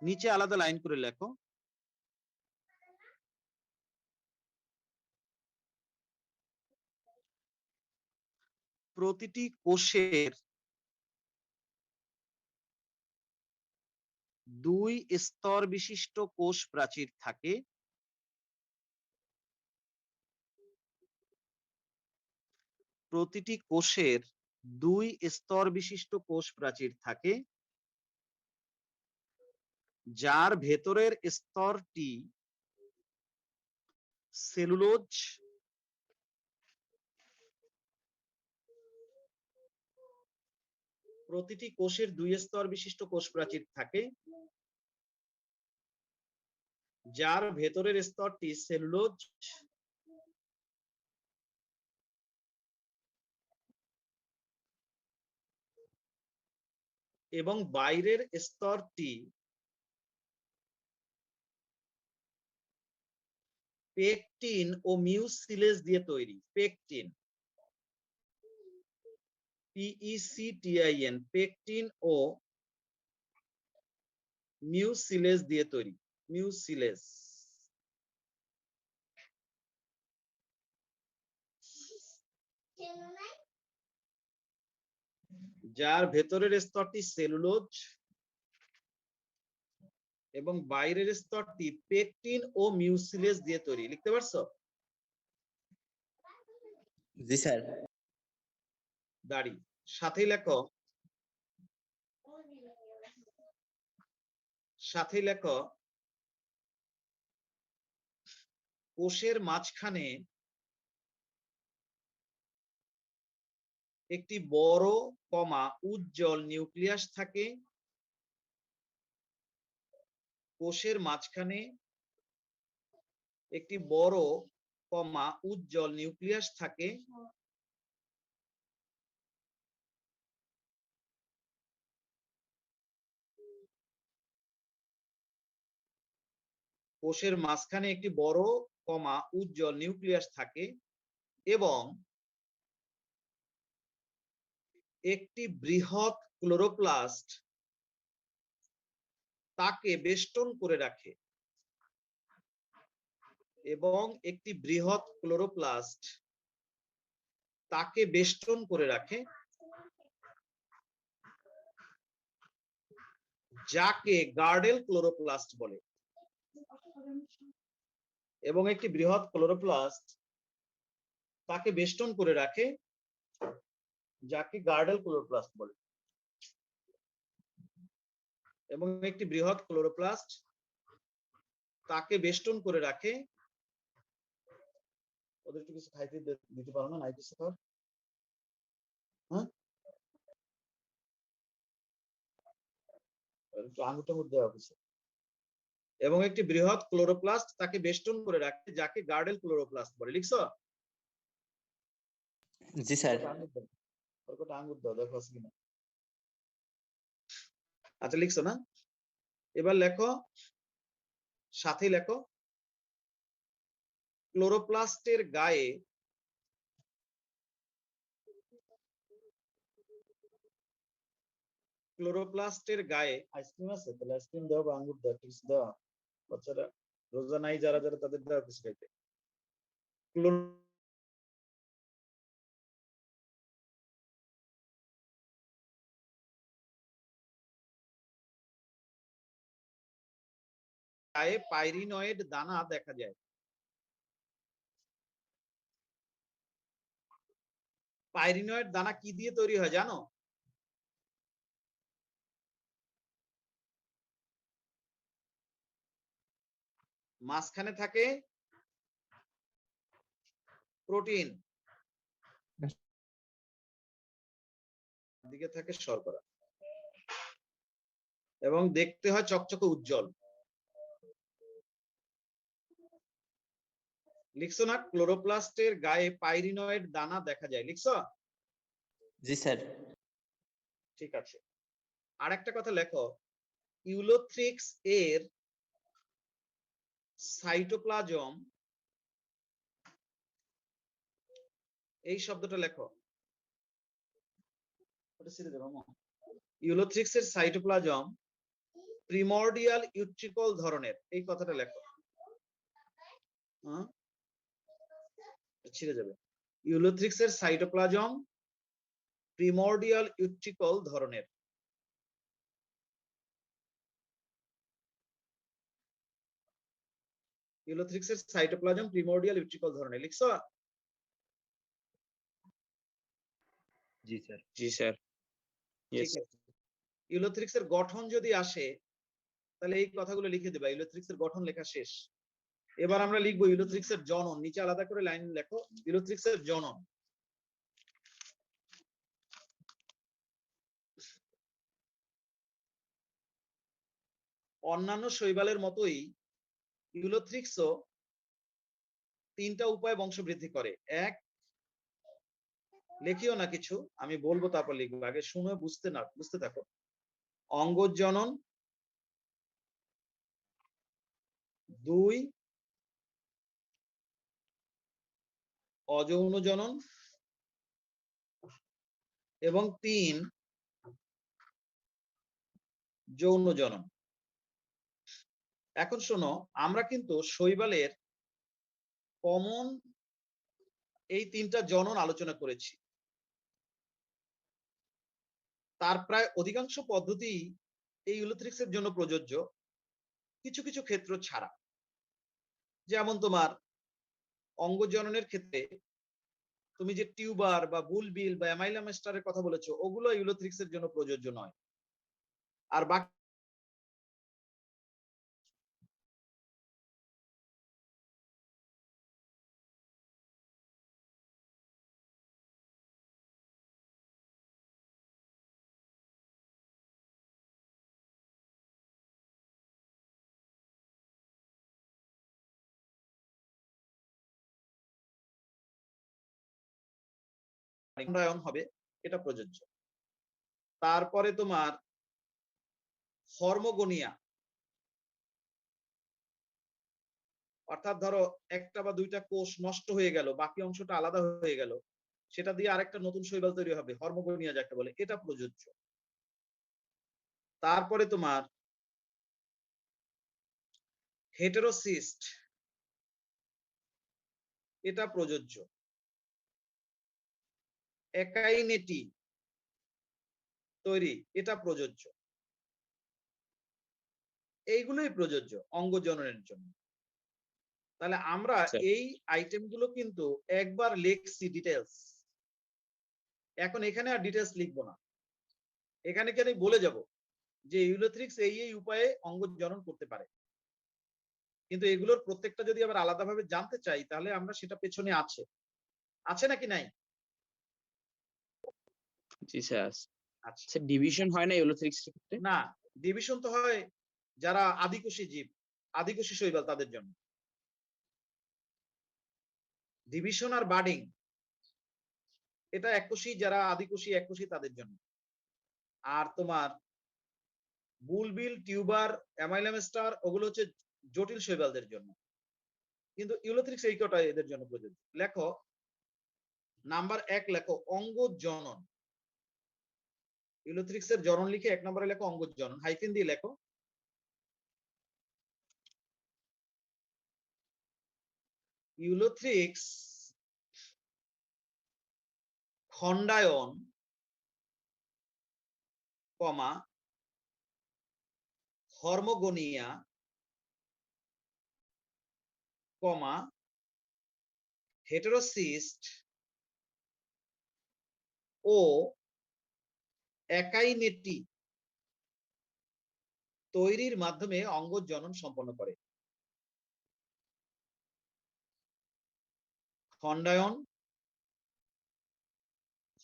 নিচে আলাদা লাইন করে লেখো। প্রতিটি কোষের দুই স্তর বিশিষ্ট কোষ প্রাচীর থাকে। প্রতিটি কোষের দুই স্তর বিশিষ্ট কোষ প্রাচীর থাকে, যার ভেতরের স্তরটি সেলুলোজ প্রতিটি কোষের দুই স্তর বিশিষ্ট কোষ প্রাচীর থাকে, যার ভেতরের স্তরটি সেলুলোজ এবং বাইরের স্তরটি পেকটিন ও মিউসিলেজ দিয়ে তৈরি। পেকটিন, PECTIN, পেকটিন ও মিউসিলেজ দিয়ে তৈরি। মিউসিলেজ। যার ভেতরের স্তরটি সেলুলোজ এবং বাইরের স্তরটি পেকটিন ও মিউসিলেজ দিয়ে তৈরি। লিখতে পারছো? জি স্যার। দাঁড়ি। সাথেই লেখো, সাথেই লেখো কোষের মাঝখানে একটি বড়, কমা উজ্জ্বল নিউক্লিয়াস থাকে। কোষের মাঝখানে একটি বড়, কমা উজ্জ্বল নিউক্লিয়াস থাকে। কোষের মাঝখানে একটি বড়, কমা উজ্জ্বল নিউক্লিয়াস থাকে এবং একটি বৃহৎ ক্লোরোপ্লাস্ট তাকে বেষ্টন করে রাখে। এবং একটি বৃহৎ ক্লোরোপ্লাস্ট তাকে বেষ্টন করে রাখে, যাকে গার্ডেল ক্লোরোপ্লাস্ট বলে। এবং একটি বৃহৎ ক্লোরোপ্লাস্ট তাকে বেষ্টন করে রাখে, যাকে গার্ডেল ক্লোরোপ্লাস্ট বলে। এবং একটি বৃহৎ ক্লোরোপ্লাস্ট তাকে বেষ্টন করে রাখে। ওদের একটু কিছু খাইতে দিতে পারো না? নাই কিছু খাওয়ার? হ্যাঁ, একটু আঙুর টাঙুর দেওয়া কিছু। এবং একটি বৃহৎ ক্লোরোপ্লাস্ট তাকে বেষ্টন করে রাখে, যাকে গার্ডেল ক্লোরোপ্লাস্ট বলে। লিখছো? জি স্যার। ওর কটা আঙুর দাও, দেখো আছে কিনা। আচ্ছা, লিখছো না? এবার লেখো, সাথে লেখো ক্লোরোপ্লাস্টের গায়ে আইসক্রিম আছে? তাহলে আইসক্রিম দাও বা আঙ্গুর দাও, কিছু দাও। বাচ্চারা রোজা নাই যারা যারা, তাদের দেওয়া কিছু খাইতে। গায়ে পাইরিনয়েড দানা দেখা যায়। পাইরিনয়েড দানা কি দিয়ে তৈরি হয় জানো? মাঝখানে থাকে প্রোটিন, দিকে থাকে শর্করা এবং দেখতে হয় চকচকে উজ্জ্বল। লিখছো না ক্লোরোপ্লাস্টের গায়ে পাইরিনয়েড দানা দেখা যায়, লিখছো? জি স্যার। ঠিক আছে, আরেকটা কথা লেখো, ইউলোথ্রিক্স এর সাইটোপ্লাজম, এই শব্দটা লেখো। ইউলোথ্রিক্স এর সাইটোপ্লাজম প্রিমর্ডিয়াল ইউট্রিকল ধরনের, এই কথাটা লেখো। ছিঁড়ে যাবে। ইউলোথ্রিক্স এর সাইটোপ্লাজম প্রিমর্ডিয়াল ইউট্রিকল ধরনের। ইউলোথ্রিক্স এর সাইটোপ্লাজম প্রিমর্ডিয়াল ইউট্রিকল ধরনের, লিখছো? জি স্যার। জি স্যার। ঠিক আছে, ইউলোথ্রিক্স এর গঠন যদি আসে তাহলে এই কথাগুলো লিখে দেবা। ইউলোথ্রিক্স এর গঠন লেখা শেষ। এবার আমরা লিখবো ইউলোথ্রিক্স এর জনন, নিচে আলাদা করে লাইন লেখো, ইউলোথ্রিক্স এর জনন। অন্যান্য শৈবালের মতোই ইউলোথ্রিক্সও তিনটা উপায়ে বংশবৃদ্ধি করে। এক, লেখিও না কিছু, আমি বলবো তারপর লিখবো, আগে শুনে বুঝতে থাকো। অঙ্গজনন, দুই অযৌন জনন, এবং তিন যৌন জনন। এখন শোনো, আমরা কিন্তু শৈবালের কমন এই তিনটা জনন আলোচনা করেছি। তার প্রায় অধিকাংশ পদ্ধতি এই ইউলোথ্রিক্সের জন্য প্রযোজ্য, কিছু কিছু ক্ষেত্র ছাড়া। যেমন তোমার অঙ্গজননের ক্ষেত্রে তুমি যে টিউবার বা বুলবিল বা অ্যামাইলামেস্টারের কথা বলেছো, ওগুলো ইউলোথ্রিক্সের জন্য প্রযোজ্য নয়। আর বাকি হবে, এটা প্রযোজ্য। তারপরে তোমার হরমোগোনিয়া, অর্থাৎ ধরো একটা বা দুইটা কোষ নষ্ট হয়ে গেল, বাকি অংশটা আলাদা হয়ে গেল, সেটা দিয়ে আরেকটা নতুন শৈবাল তৈরি হবে, হরমোগোনিয়া যাকে বলে, এটা প্রযোজ্য। তারপরে তোমার হেটেরোসিস্ট, এটা প্রযোজ্য। একাইনেটি তৈরি, এটা প্রযোজ্য। এইগুলোই প্রযোজ্য অঙ্গজননের জন্য। তাহলে আমরা এই আইটেমগুলো কিন্তু একবার লিখছি ডিটেলস, এখন এখানে আর ডিটেলস লিখবো না। এখানে কেন বলে যাব যে ইউলোথ্রিক্স এই উপায়ে অঙ্গজনন করতে পারে, কিন্তু এগুলোর প্রত্যেকটা যদি আবার আলাদাভাবে জানতে চাই তাহলে আমরা সেটা পেছনে আছে নাকি নাই? জি স্যার। আচ্ছা, স্যার ডিভিশন হয় না ইউলোথ্রিক্স এর ক্ষেত্রে? না, ডিভিশন তো হয় যারা আদিকোষী জীব, আদিকোষী শৈবাল, তাদের জন্য। ডিভিশন আর বাডিং এটা এককোষী, যারা আদিকোষী এককোষী তাদের জন্য। আর তোমার বুলবিল, টিউবার, অ্যামাইলামেস্টার ওগুলো হচ্ছে জটিল শৈবালদের জন্য, কিন্তু ইউলোথ্রিক্স এই কটা এদের জন্য প্রযোজ্য। লেখো নাম্বার 1, লেখো অঙ্গজনন। ইউলোথ্রিক্স এর জনন লিখে 1 নম্বরে লেখো অঙ্গজনন, হাইফেন দিয়ে লেখো। ইউলোথ্রিক্স খন্ডায়ন, কমা হরমোগোনিয়া, কমা হেটেরোসিস্ট ও একাইনেটি তৈরির মাধ্যমে অঙ্গজনন সম্পন্ন করে। খন্ডায়ন,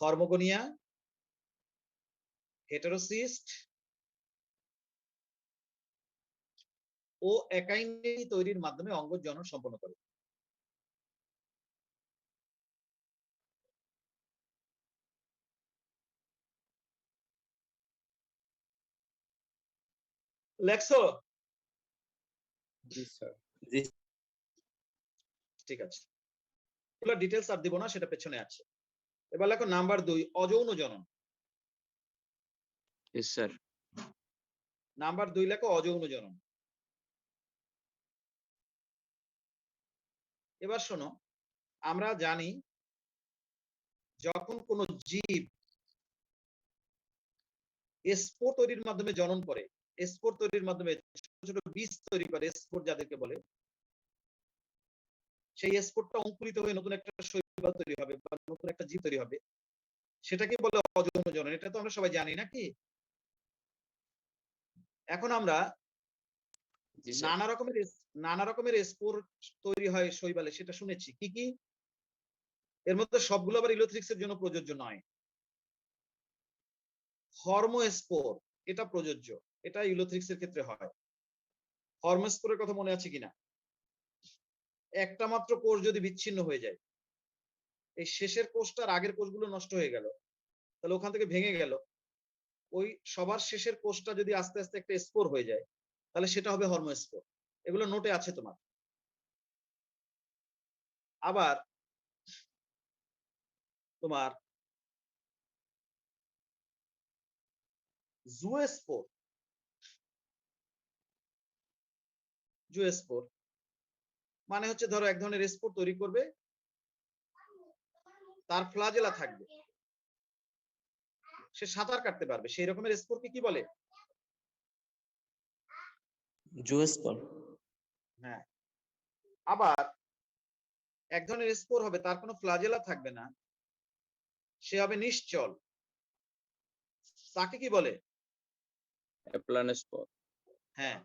হরমোগোনিয়া, হেটেরোসিস্ট ও একাইনেটি তৈরির মাধ্যমে অঙ্গজ জনন সম্পন্ন করে। লেখছো? জি স্যার। জি ঠিক আছে, এগুলো ডিটেলস আর দিব না, সেটা পেছনে আছে। এবার লেখো নাম্বার 2, অযৌন জনন। Yes sir. নাম্বার 2 লেখো অযৌন জনন। এবার শোনো, আমরা জানি যখন কোনো জীব স্পোর তৈরির মাধ্যমে জনন করে, স্পোর তৈরির মাধ্যমে ছোট ছোট বীজ তৈরি করে, স্পোর যাদেরকে বলে, সেই স্পোরটা অঙ্কুরিত হয়ে নতুন একটা শৈবাল তৈরি হবে বা নতুন একটা জীব তৈরি হবে, সেটাকে বলে অযৌন জনন। এটা তো আমরা সবাই জানি নাকি? এখন আমরা জি স্যার। নানা রকমের স্পোর তৈরি হয় শৈবালে, সেটা শুনেছি। কি কি? এর মধ্যে সবগুলো আবার ইলোথ্রিক্সের জন্য প্রযোজ্য নয়। হরমোস্পোর এটা প্রযোজ্য, এটা ইউলোথ্রিক্সের ক্ষেত্রে হয়। হরমোস্পোরের কথা মনে আছে কিনা? একটা মাত্র কোষ যদি বিচ্ছিন্ন হয়ে যায়, এই শেষের কোষটার আগের কোষগুলো নষ্ট হয়ে গেল, তাহলে ওখান থেকে ভেঙে গেল, ওই সবার শেষের কোষটা যদি আস্তে আস্তে একটা স্পোর হয়ে যায়, তাহলে সেটা হবে হরমোস্পোর। এগুলো নোটে আছে তোমার। আবার তোমার জুওস্পোর, জুওস্পোর মানে হচ্ছে ধরো এক ধরনের স্পোর তৈরি করবে, তার ফ্লাজেলা থাকবে, সে সাঁতার কাটতে পারবে, সেই রকমের স্পোরকে কি বলে? জুয়েসপর। হ্যাঁ। আবার এক ধরনের স্পোর হবে, তার কোনো ফ্লাজেলা থাকবে না, সে হবে নিশ্চল, তাকে কি বলে? অ্যাপ্লানোস্পোর। হ্যাঁ।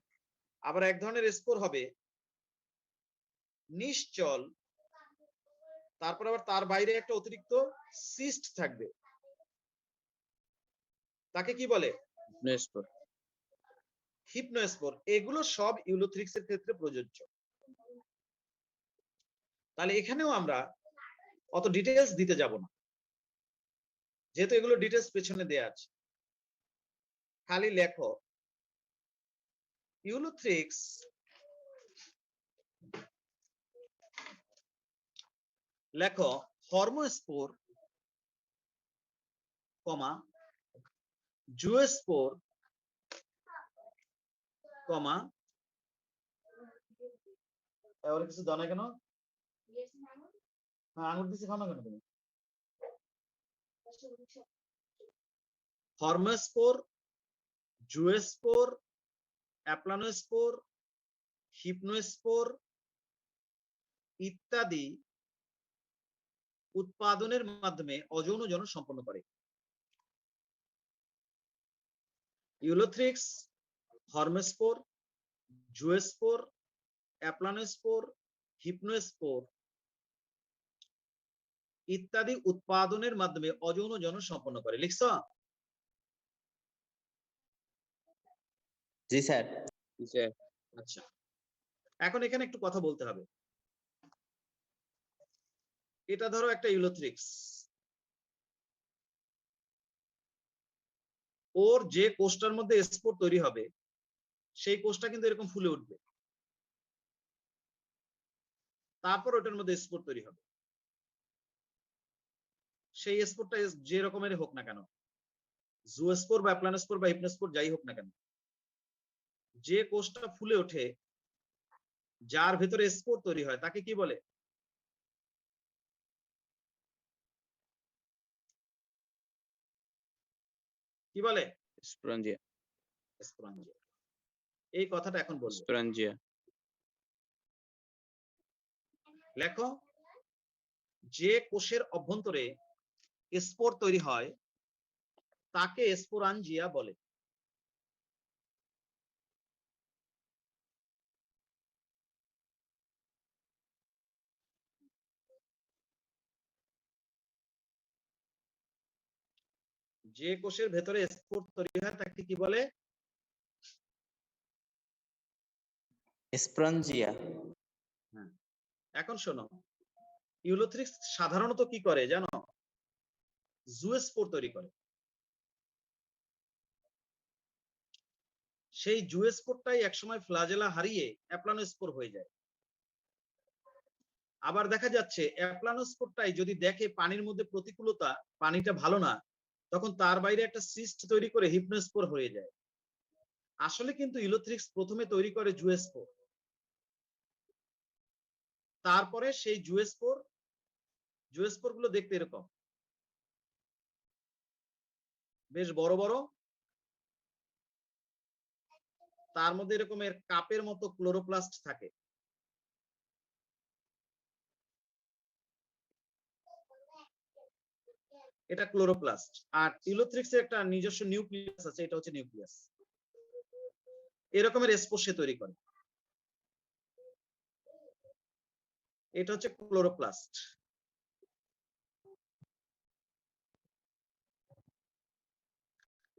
আবার এক ধরনের স্পোর হবে নিশ্চল, তারপর আবার তার বাইরে একটা অতিরিক্ত সিস্ট থাকবে, তাকে কি বলে? হিপনোস্পোর। হিপনোস্পোর। এগুলো সব ইউলোথ্রিক্সের ক্ষেত্রে প্রযোজ্য। তাহলে এখানেও আমরা অত ডিটেলস দিতে যাব না, যেহেতু এগুলো ডিটেলস পেছনে দেয়া আছে। খালি লেখো ইউলোথ্রিক্স লেখো হরমোস্পোর, কমা জুওস্পোর, কমা এবারে কিছু দাও না কেন? হ্যাঁ, আঙুর দিছি, খাও না কেন তুমি? হরমোস্পোর, জুওস্পোর, অ্যাপ্লানোস্পোর, হিপনোস্পোর ইত্যাদি উৎপাদনের মাধ্যমে অযৌন জনন সম্পন্ন করে। ইউলোথ্রিক্স, হরমোস্পোর, জুওস্পোর, অ্যাপ্লানোস্পোর, হিপনোস্পোর ইত্যাদি উৎপাদনের মাধ্যমে অযৌন জনন সম্পন্ন করে। লিখছ? জি স্যার। জি স্যার। আচ্ছা, এখন এখানে একটু কথা বলতে হবে। এটা ধরো একটা ইউলোথ্রিক্স, ওর যে কোষটার মধ্যে স্পোর তৈরি হবে, সেই কোষটা কিন্তু এরকম ফুলে উঠবে, তারপর ওটার মধ্যে স্পোর তৈরি হবে। সেই স্পোরটা যে রকমের হোক না কেন, জুওস্পোর বা অ্যাপ্লানোস্পোর বা হিপনোস্পোর যাই হোক না কেন, যে কোষটা ফুলে ওঠে, যার ভেতরে স্পোর তৈরি হয়, তাকে কি বলে? কি বলে? স্পোরাঞ্জিয়া। স্পোরাঞ্জিয়া। এই কথাটা এখন বলবো। স্পোরাঞ্জিয়া। লেখো যে কোষের অভ্যন্তরে স্পোর তৈরি হয় তাকে স্পোরাঞ্জিয়া বলে। যে কোষের ভেতরে স্পোর তৈরি হয় তাকে কি বলে? স্পঞ্জিয়া। এখন শোনো, ইউলোথ্রিক্স সাধারণত কি করে জানো? জুস্পোর তৈরি করে। সেই জুস্পোরটাই একসময় ফ্লাজেলা হারিয়ে অ্যাপ্লানোস্পোর হয়ে যায়। আবার দেখা যাচ্ছে অ্যাপ্লানোস্পোরটাই যদি দেখে পানির মধ্যে প্রতিকূলতা, পানিটা ভালো না, তখন তার বাইরে একটা সিস্ট তৈরি করে হিপনোস্পোর হয়ে যায়। আসলে কিন্তু ইউলোথ্রিক্স প্রথমে তৈরি করে জুস্পোর, তারপরে সেই জুস্পোর গুলো দেখতে এরকম বেশ বড় বড়, তার মধ্যে এরকমের কাপের মতো ক্লোরোপ্লাস্ট থাকে। এটা ক্লোরোপ্লাস্ট। আর ইউলোথ্রিক্সের একটা নিজস্ব নিউক্লিয়াস আছে, এটা হচ্ছে নিউক্লিয়াস। এরকমের স্পোর সে তৈরি করে। এটা হচ্ছে ক্লোরোপ্লাস্ট।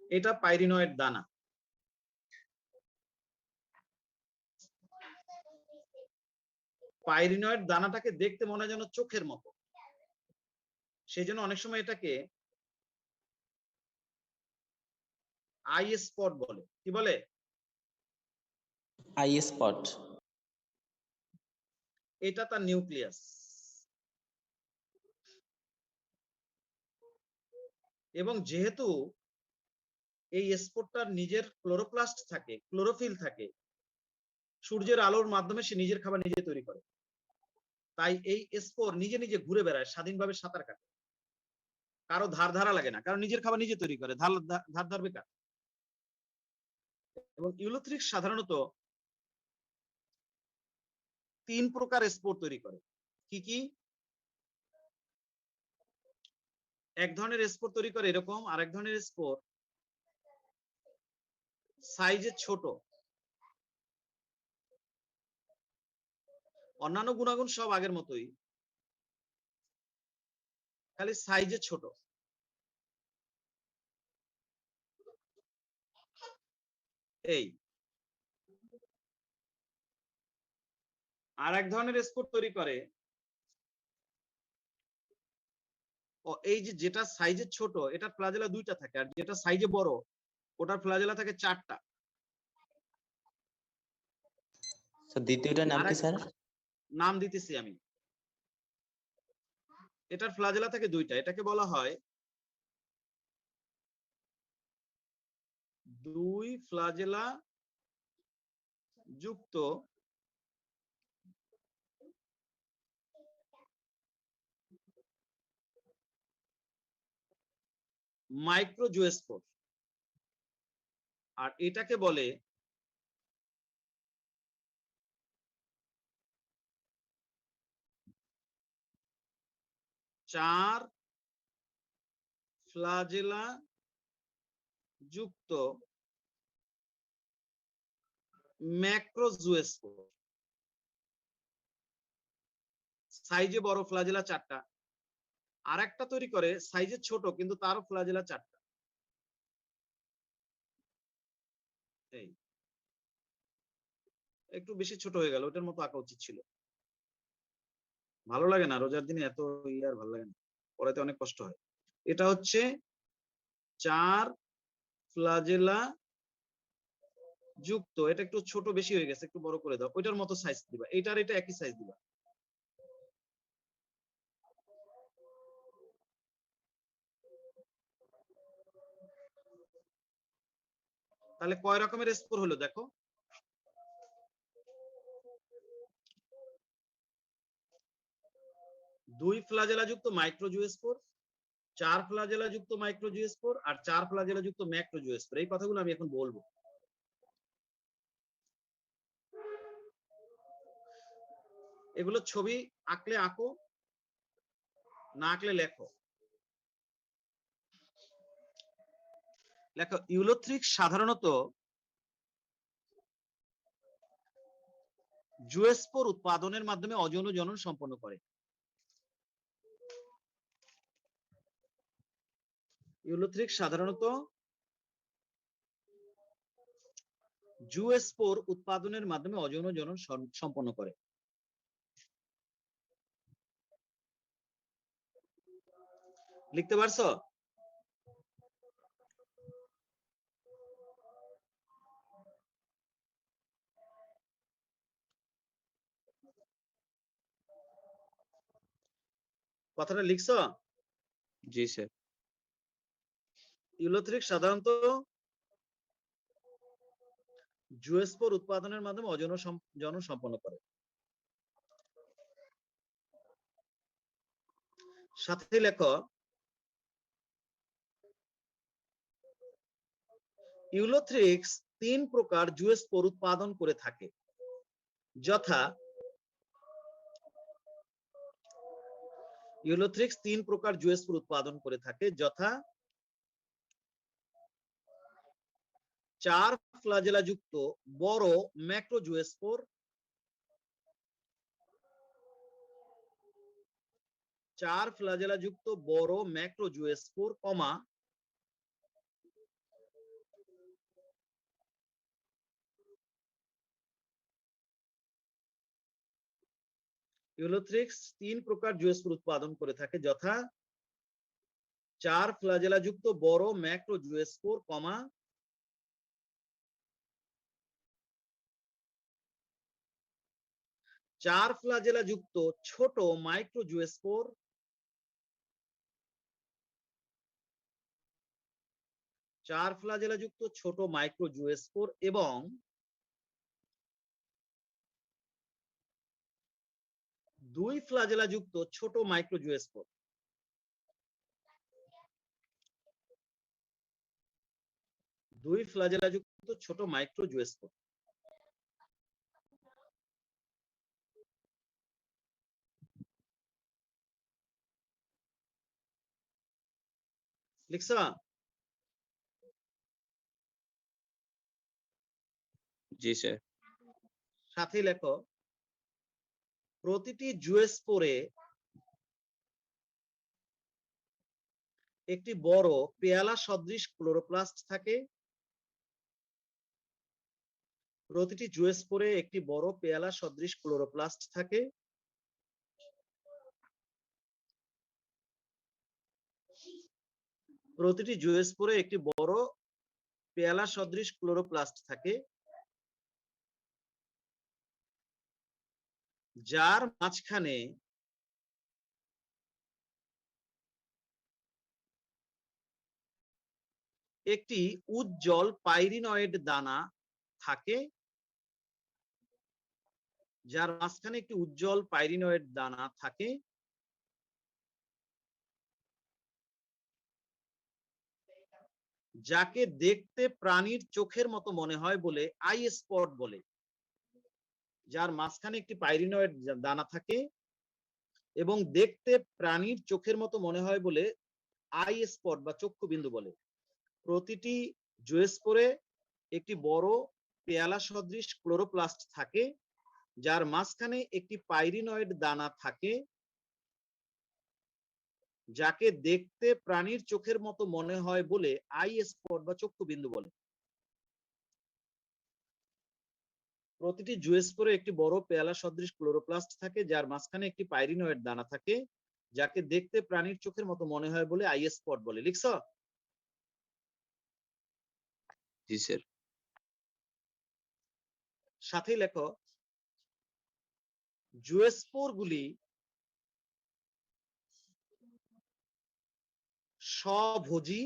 এটা পাইরিনয়েড দানা। পাইরিনয়েড দানাটাকে দেখতে মনে হয় যেন চোখের মতো, সেই জন্য অনেক সময় এটাকে আই স্পট বলে। কি বলে? I spot. এটা তার নিউক্লিয়াস। এবং যেহেতু এই স্পোরটার নিজের ক্লোরোপ্লাস্ট থাকে, ক্লোরোফিল থাকে, সূর্যের আলোর মাধ্যমে সে নিজের খাবার নিজে তৈরি করে, তাই এই স্পোর নিজে নিজে ঘুরে বেড়ায়, স্বাধীনভাবে সাঁতার কাটে, কারো ধার ধারা লাগে না, কারণ নিজের খাবার নিজে তৈরি করে, ধার ধারবে কার? এবং ইউলোথ্রিক্স সাধারণত 3 প্রকার স্পোর তৈরি করে। কি কি? এক ধরনের স্পোর তৈরি করে এরকম, আর এক ধরনের স্পোর সাইজে ছোট, অন্যান্য গুণাগুণ সব আগের মতোই, খালি সাইজে ছোট। এই আর এক ধরনের স্পোর তৈরি করে এই যে যেটা সাইজে ছোট, এটার ফ্লাজেলা 2টা থাকে, আর যেটা সাইজে বড় ওটার ফ্লাজেলা থাকে 4টা। দ্বিতীয়টার নাম আর কি এক স্যার? নাম দিতেছি আমি। এটার ফ্লাজেলা থাকে 2টা, এটাকে বলা হয় 2 ফ্লাজেলা যুক্ত মাইক্রোজুস্পোর। আর এটাকে বলে 4 ফ্লাজেলা যুক্ত ম্যাক্রোজুস্পোর। সাইজে বড়, ফ্লাজেলা 4টা। আর একটা তৈরি করে সাইজে ছোট, কিন্তু তারও ফ্লাজেলা 4টা। এই একটু বেশি ছোট হয়ে গেল, ওটার মতো আঁকা উচিত ছিল। ভালো লাগে না, রোজার দিনে এত আর ভালো লাগে না, পড়াতে অনেক কষ্ট হয়। এটা হচ্ছে 4 ফ্লাজেলা যুক্ত, এটা একটু ছোট বেশি হয়ে গেছে, একটু বড় করে দাও, ওইটার মতো সাইজ দিবা, এইটার এটা একই সাইজ দিবা। তাহলে কয় রকমের স্পোর হলো দেখো? 2 ফ্লাজেলা যুক্ত মাইক্রোজুস্পোর, 4 ফ্লাজেলা যুক্ত মাইক্রোজুস্পোর, আর 4 ফ্লাজেলা যুক্ত ম্যাক্রোজুস্পোর। এই কথাগুলো আমি এখন বলবো। এগুলো ছবি আঁকলে আঁকো, না আঁকলে লেখো। লেখো, ইউলোথ্রিক্স সাধারণত জুস্পোর উৎপাদনের মাধ্যমে অযৌন জনন সম্পন্ন করে। ইউলোথ্রিক্স সাধারণত জুস্পোর উৎপাদনের মাধ্যমে অযৌন জনন সম্পন্ন করে। লিখতে পারছো? কথাটা লিখছো? জি স্যার। ইউলোথ্রিক্স সাধারণত জুস্পোর উৎপাদনের মাধ্যমে অযৌন জনন সম্পন্ন করে। সাথে লেখো ইউলোথ্রিক্স 3 প্রকার জুস্পোর উৎপাদন করে থাকে, যথা ইউলোথ্রিক্স 3 প্রকার জুস্পোর উৎপাদন করে থাকে, যথা 4 ফ্লাজেলা যুক্ত বড় ম্যাক্রোজুস্পোর, 4 ফ্লাজেলা যুক্ত বড় ম্যাক্রোজুস্পোর, কমা ইউলোথ্রিক্স 3 প্রকার জুস্পোর উৎপাদন করে থাকে, যথা 4 ফ্লাজেলা যুক্ত বড় ম্যাক্রোজুস্পোর, কমা 4 ফ্লাজেলা যুক্ত ছোট মাইক্রোজুস্পোর, 4 ফ্লাজেলা যুক্ত ছোট মাইক্রোজুস্পোর এবং 2 ফ্লাজেলা যুক্ত ছোট মাইক্রোজুস্পোর। 2 ফ্লাজেলা যুক্ত ছোট মাইক্রোজুস্পোর। লিখছো? জি স্যার। সাথে লেখো প্রতিটি জুস্পোরে একটি বড় পেয়ালা সদৃশ ক্লোরোপ্লাস্ট থাকে। প্রতিটি জুস্পোরে একটি বড় পেয়ালা সদৃশ ক্লোরোপ্লাস্ট থাকে। প্রতিটি জুস্পোরে একটি বড় পেয়ালা সদৃশ ক্লোরোপ্লাস্ট থাকে, যার মাঝখানে একটি উজ্জ্বল পাইরিনয়েড দানা থাকে, যার মাঝখানে একটি উজ্জ্বল পাইরিনয়েড দানা থাকে, যাকে দেখতে প্রাণীর চোখের মতো মনে হয় বলে আই স্পট বলে। যার মাঝখানে একটি পাইরিনয়েড দানা থাকে এবং দেখতে প্রাণীর চোখের মতো মনে হয় বলে আই স্পট বা চক্ষুবিন্দু বলে। প্রতিটি জুস্পোরে একটি বড় পেয়ালা সদৃশ ক্লোরোপ্লাস্ট থাকে, যার মাঝখানে একটি পাইরিনয়েড দানা থাকে, যাকে দেখতে প্রাণীর চোখের মতো মনে হয় বলে আই স্পট বা চক্ষুবিন্দু বলে। প্রতিটি জুস্পোরে একটি বড় পেয়ালা সদৃশ ক্লোরোপ্লাস্ট থাকে, যার মাঝখানে একটি পাইরিনয়েড দানা থাকে, যাকে দেখতে প্রাণীর চোখের মতো মনে হয় বলে আই স্পট বলে। লিখছো? জি স্যার। সাথে লেখো জুস্পোর গুলি স্বভোজী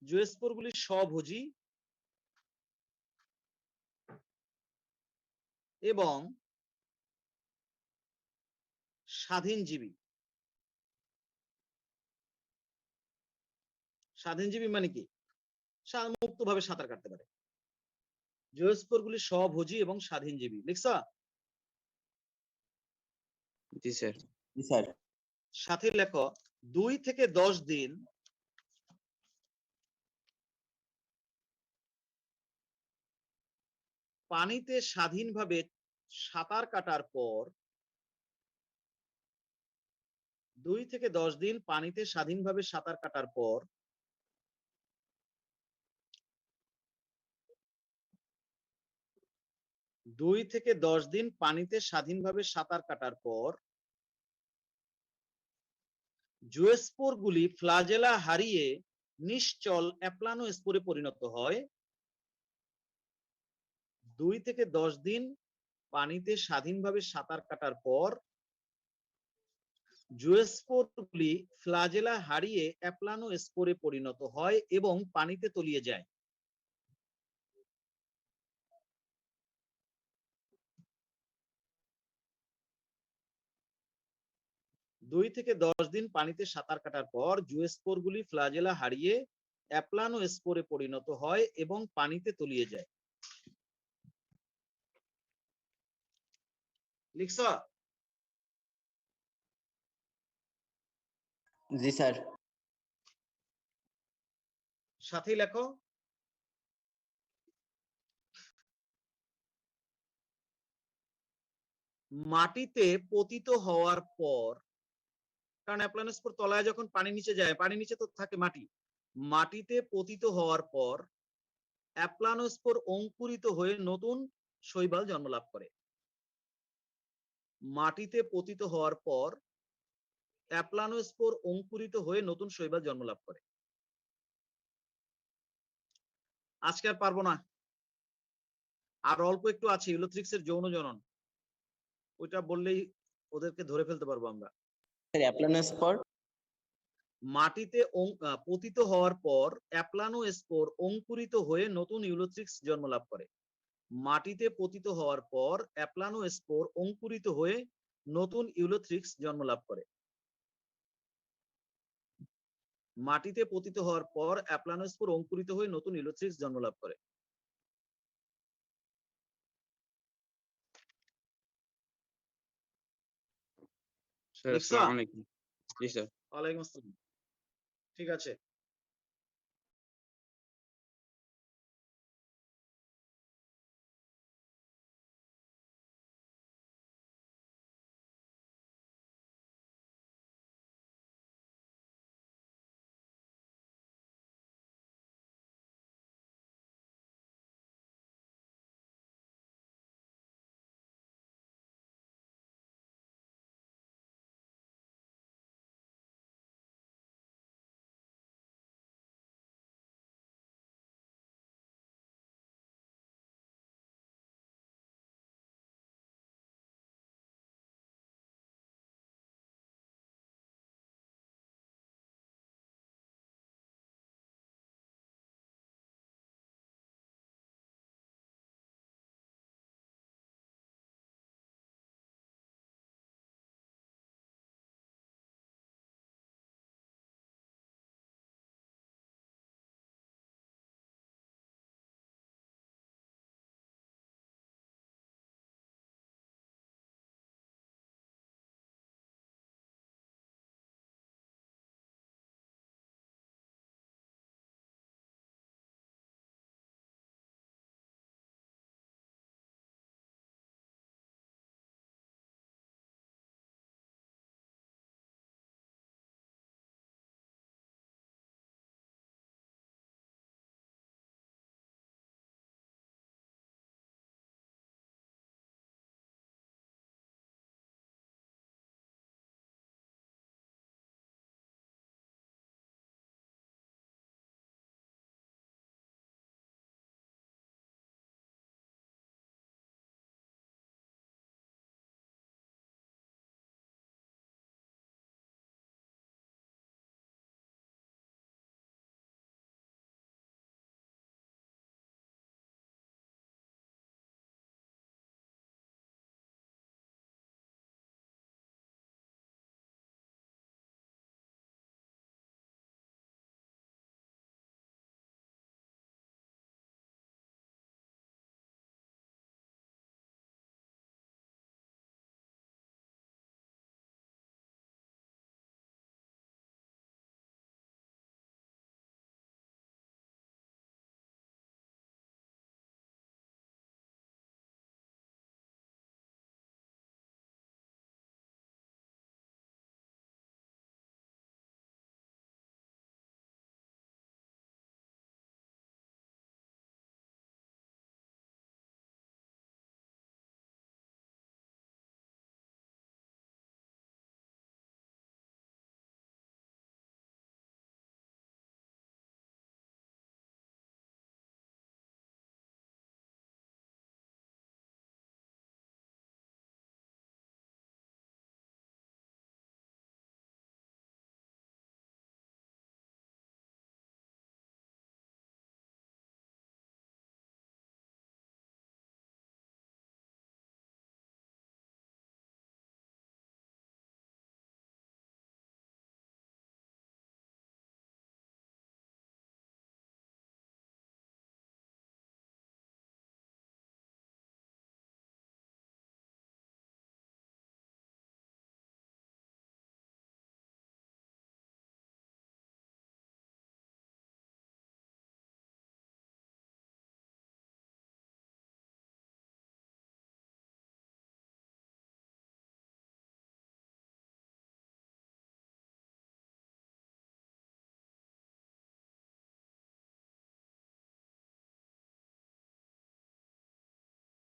জুস্পোরগুলি স্বভোজী এবং স্বাধীনজীবী। স্বাধীনজীবী মানে কি? মুক্তভাবে সাঁতার কাটতে পারে। জুস্পোরগুলি স্বভোজী এবং স্বাধীনজীবী। লিখছো? জি স্যার। জি স্যার। সাথে লেখো 2 থেকে 10 দিন পানিতে স্বাধীনভাবে সাঁতার কাটার পর 2 থেকে 10 দিন পানিতে স্বাধীনভাবে সাঁতার কাটার পর 2 থেকে 10 দিন পানিতে স্বাধীনভাবে সাঁতার কাটার পর জুওস্পোরগুলি ফ্লাজেলা হারিয়ে নিশ্চল অ্যাপ্লানোস্পোরে পরিণত হয়। 2 থেকে 10 দিন পানিতে স্বাধীনভাবে সাঁতার কাটার পর জুওস্পোরগুলি ফ্লাজেলা হারিয়ে অ্যাপ্লানোস্পোরে পরিণত হয় এবং পানিতে তলিয়ে যায়। দুই থেকে 10 দিন পানিতে সাঁতার কাটার পর জুওস্পোরগুলি ফ্লাজেলা হারিয়ে অ্যাপ্লানোস্পোরে পরিণত হয় এবং পানিতে তলিয়ে যায়। লিখছ? জি স্যার। সাথেই লেখো। মাটিতে পতিত হওয়ার পর, কারণ অ্যাপ্লানোস্পোর তলায় যখন পানি নিচে যায়, পানি নিচে তো থাকে মাটি, মাটিতে পতিত হওয়ার পর অ্যাপ্লানোস্পোর অঙ্কুরিত হয়ে নতুন শৈবাল জন্ম লাভ করে। মাটিতে পতিত হওয়ার পর অ্যাপ্লানোস্পোর অঙ্কুরিত হয়ে নতুন শৈবাল জন্ম লাভ করে। আজকে আর পারবো না, আর অল্প একটু আছে ইউলোথ্রিক্সের যৌন জনন, ওইটা বললেই ওদেরকে ধরে ফেলতে পারবো আমরা। স্যার অ্যাপ্লানোস্পোর মাটিতে পতিত হওয়ার পর অ্যাপ্লানোস্পোর অঙ্কুরিত হয়ে নতুন ইউলোথ্রিক্স জন্ম লাভ করে। মাটিতে পতিত হওয়ার পর অ্যাপ্লানোস্পোর অঙ্কুরিত হয়ে নতুন ইউলোথ্রিক্স জন্ম লাভ করে। মাটিতে পতিত হওয়ার পর অ্যাপ্লানোস্পোর অঙ্কুরিত হয়ে নতুন ইউলোথ্রিক্স জন্ম লাভ করে। স্যার লিখছো? আসসালামু আলাইকুম। জি স্যার। ওয়ালাইকুম আসসালাম। ঠিক আছে।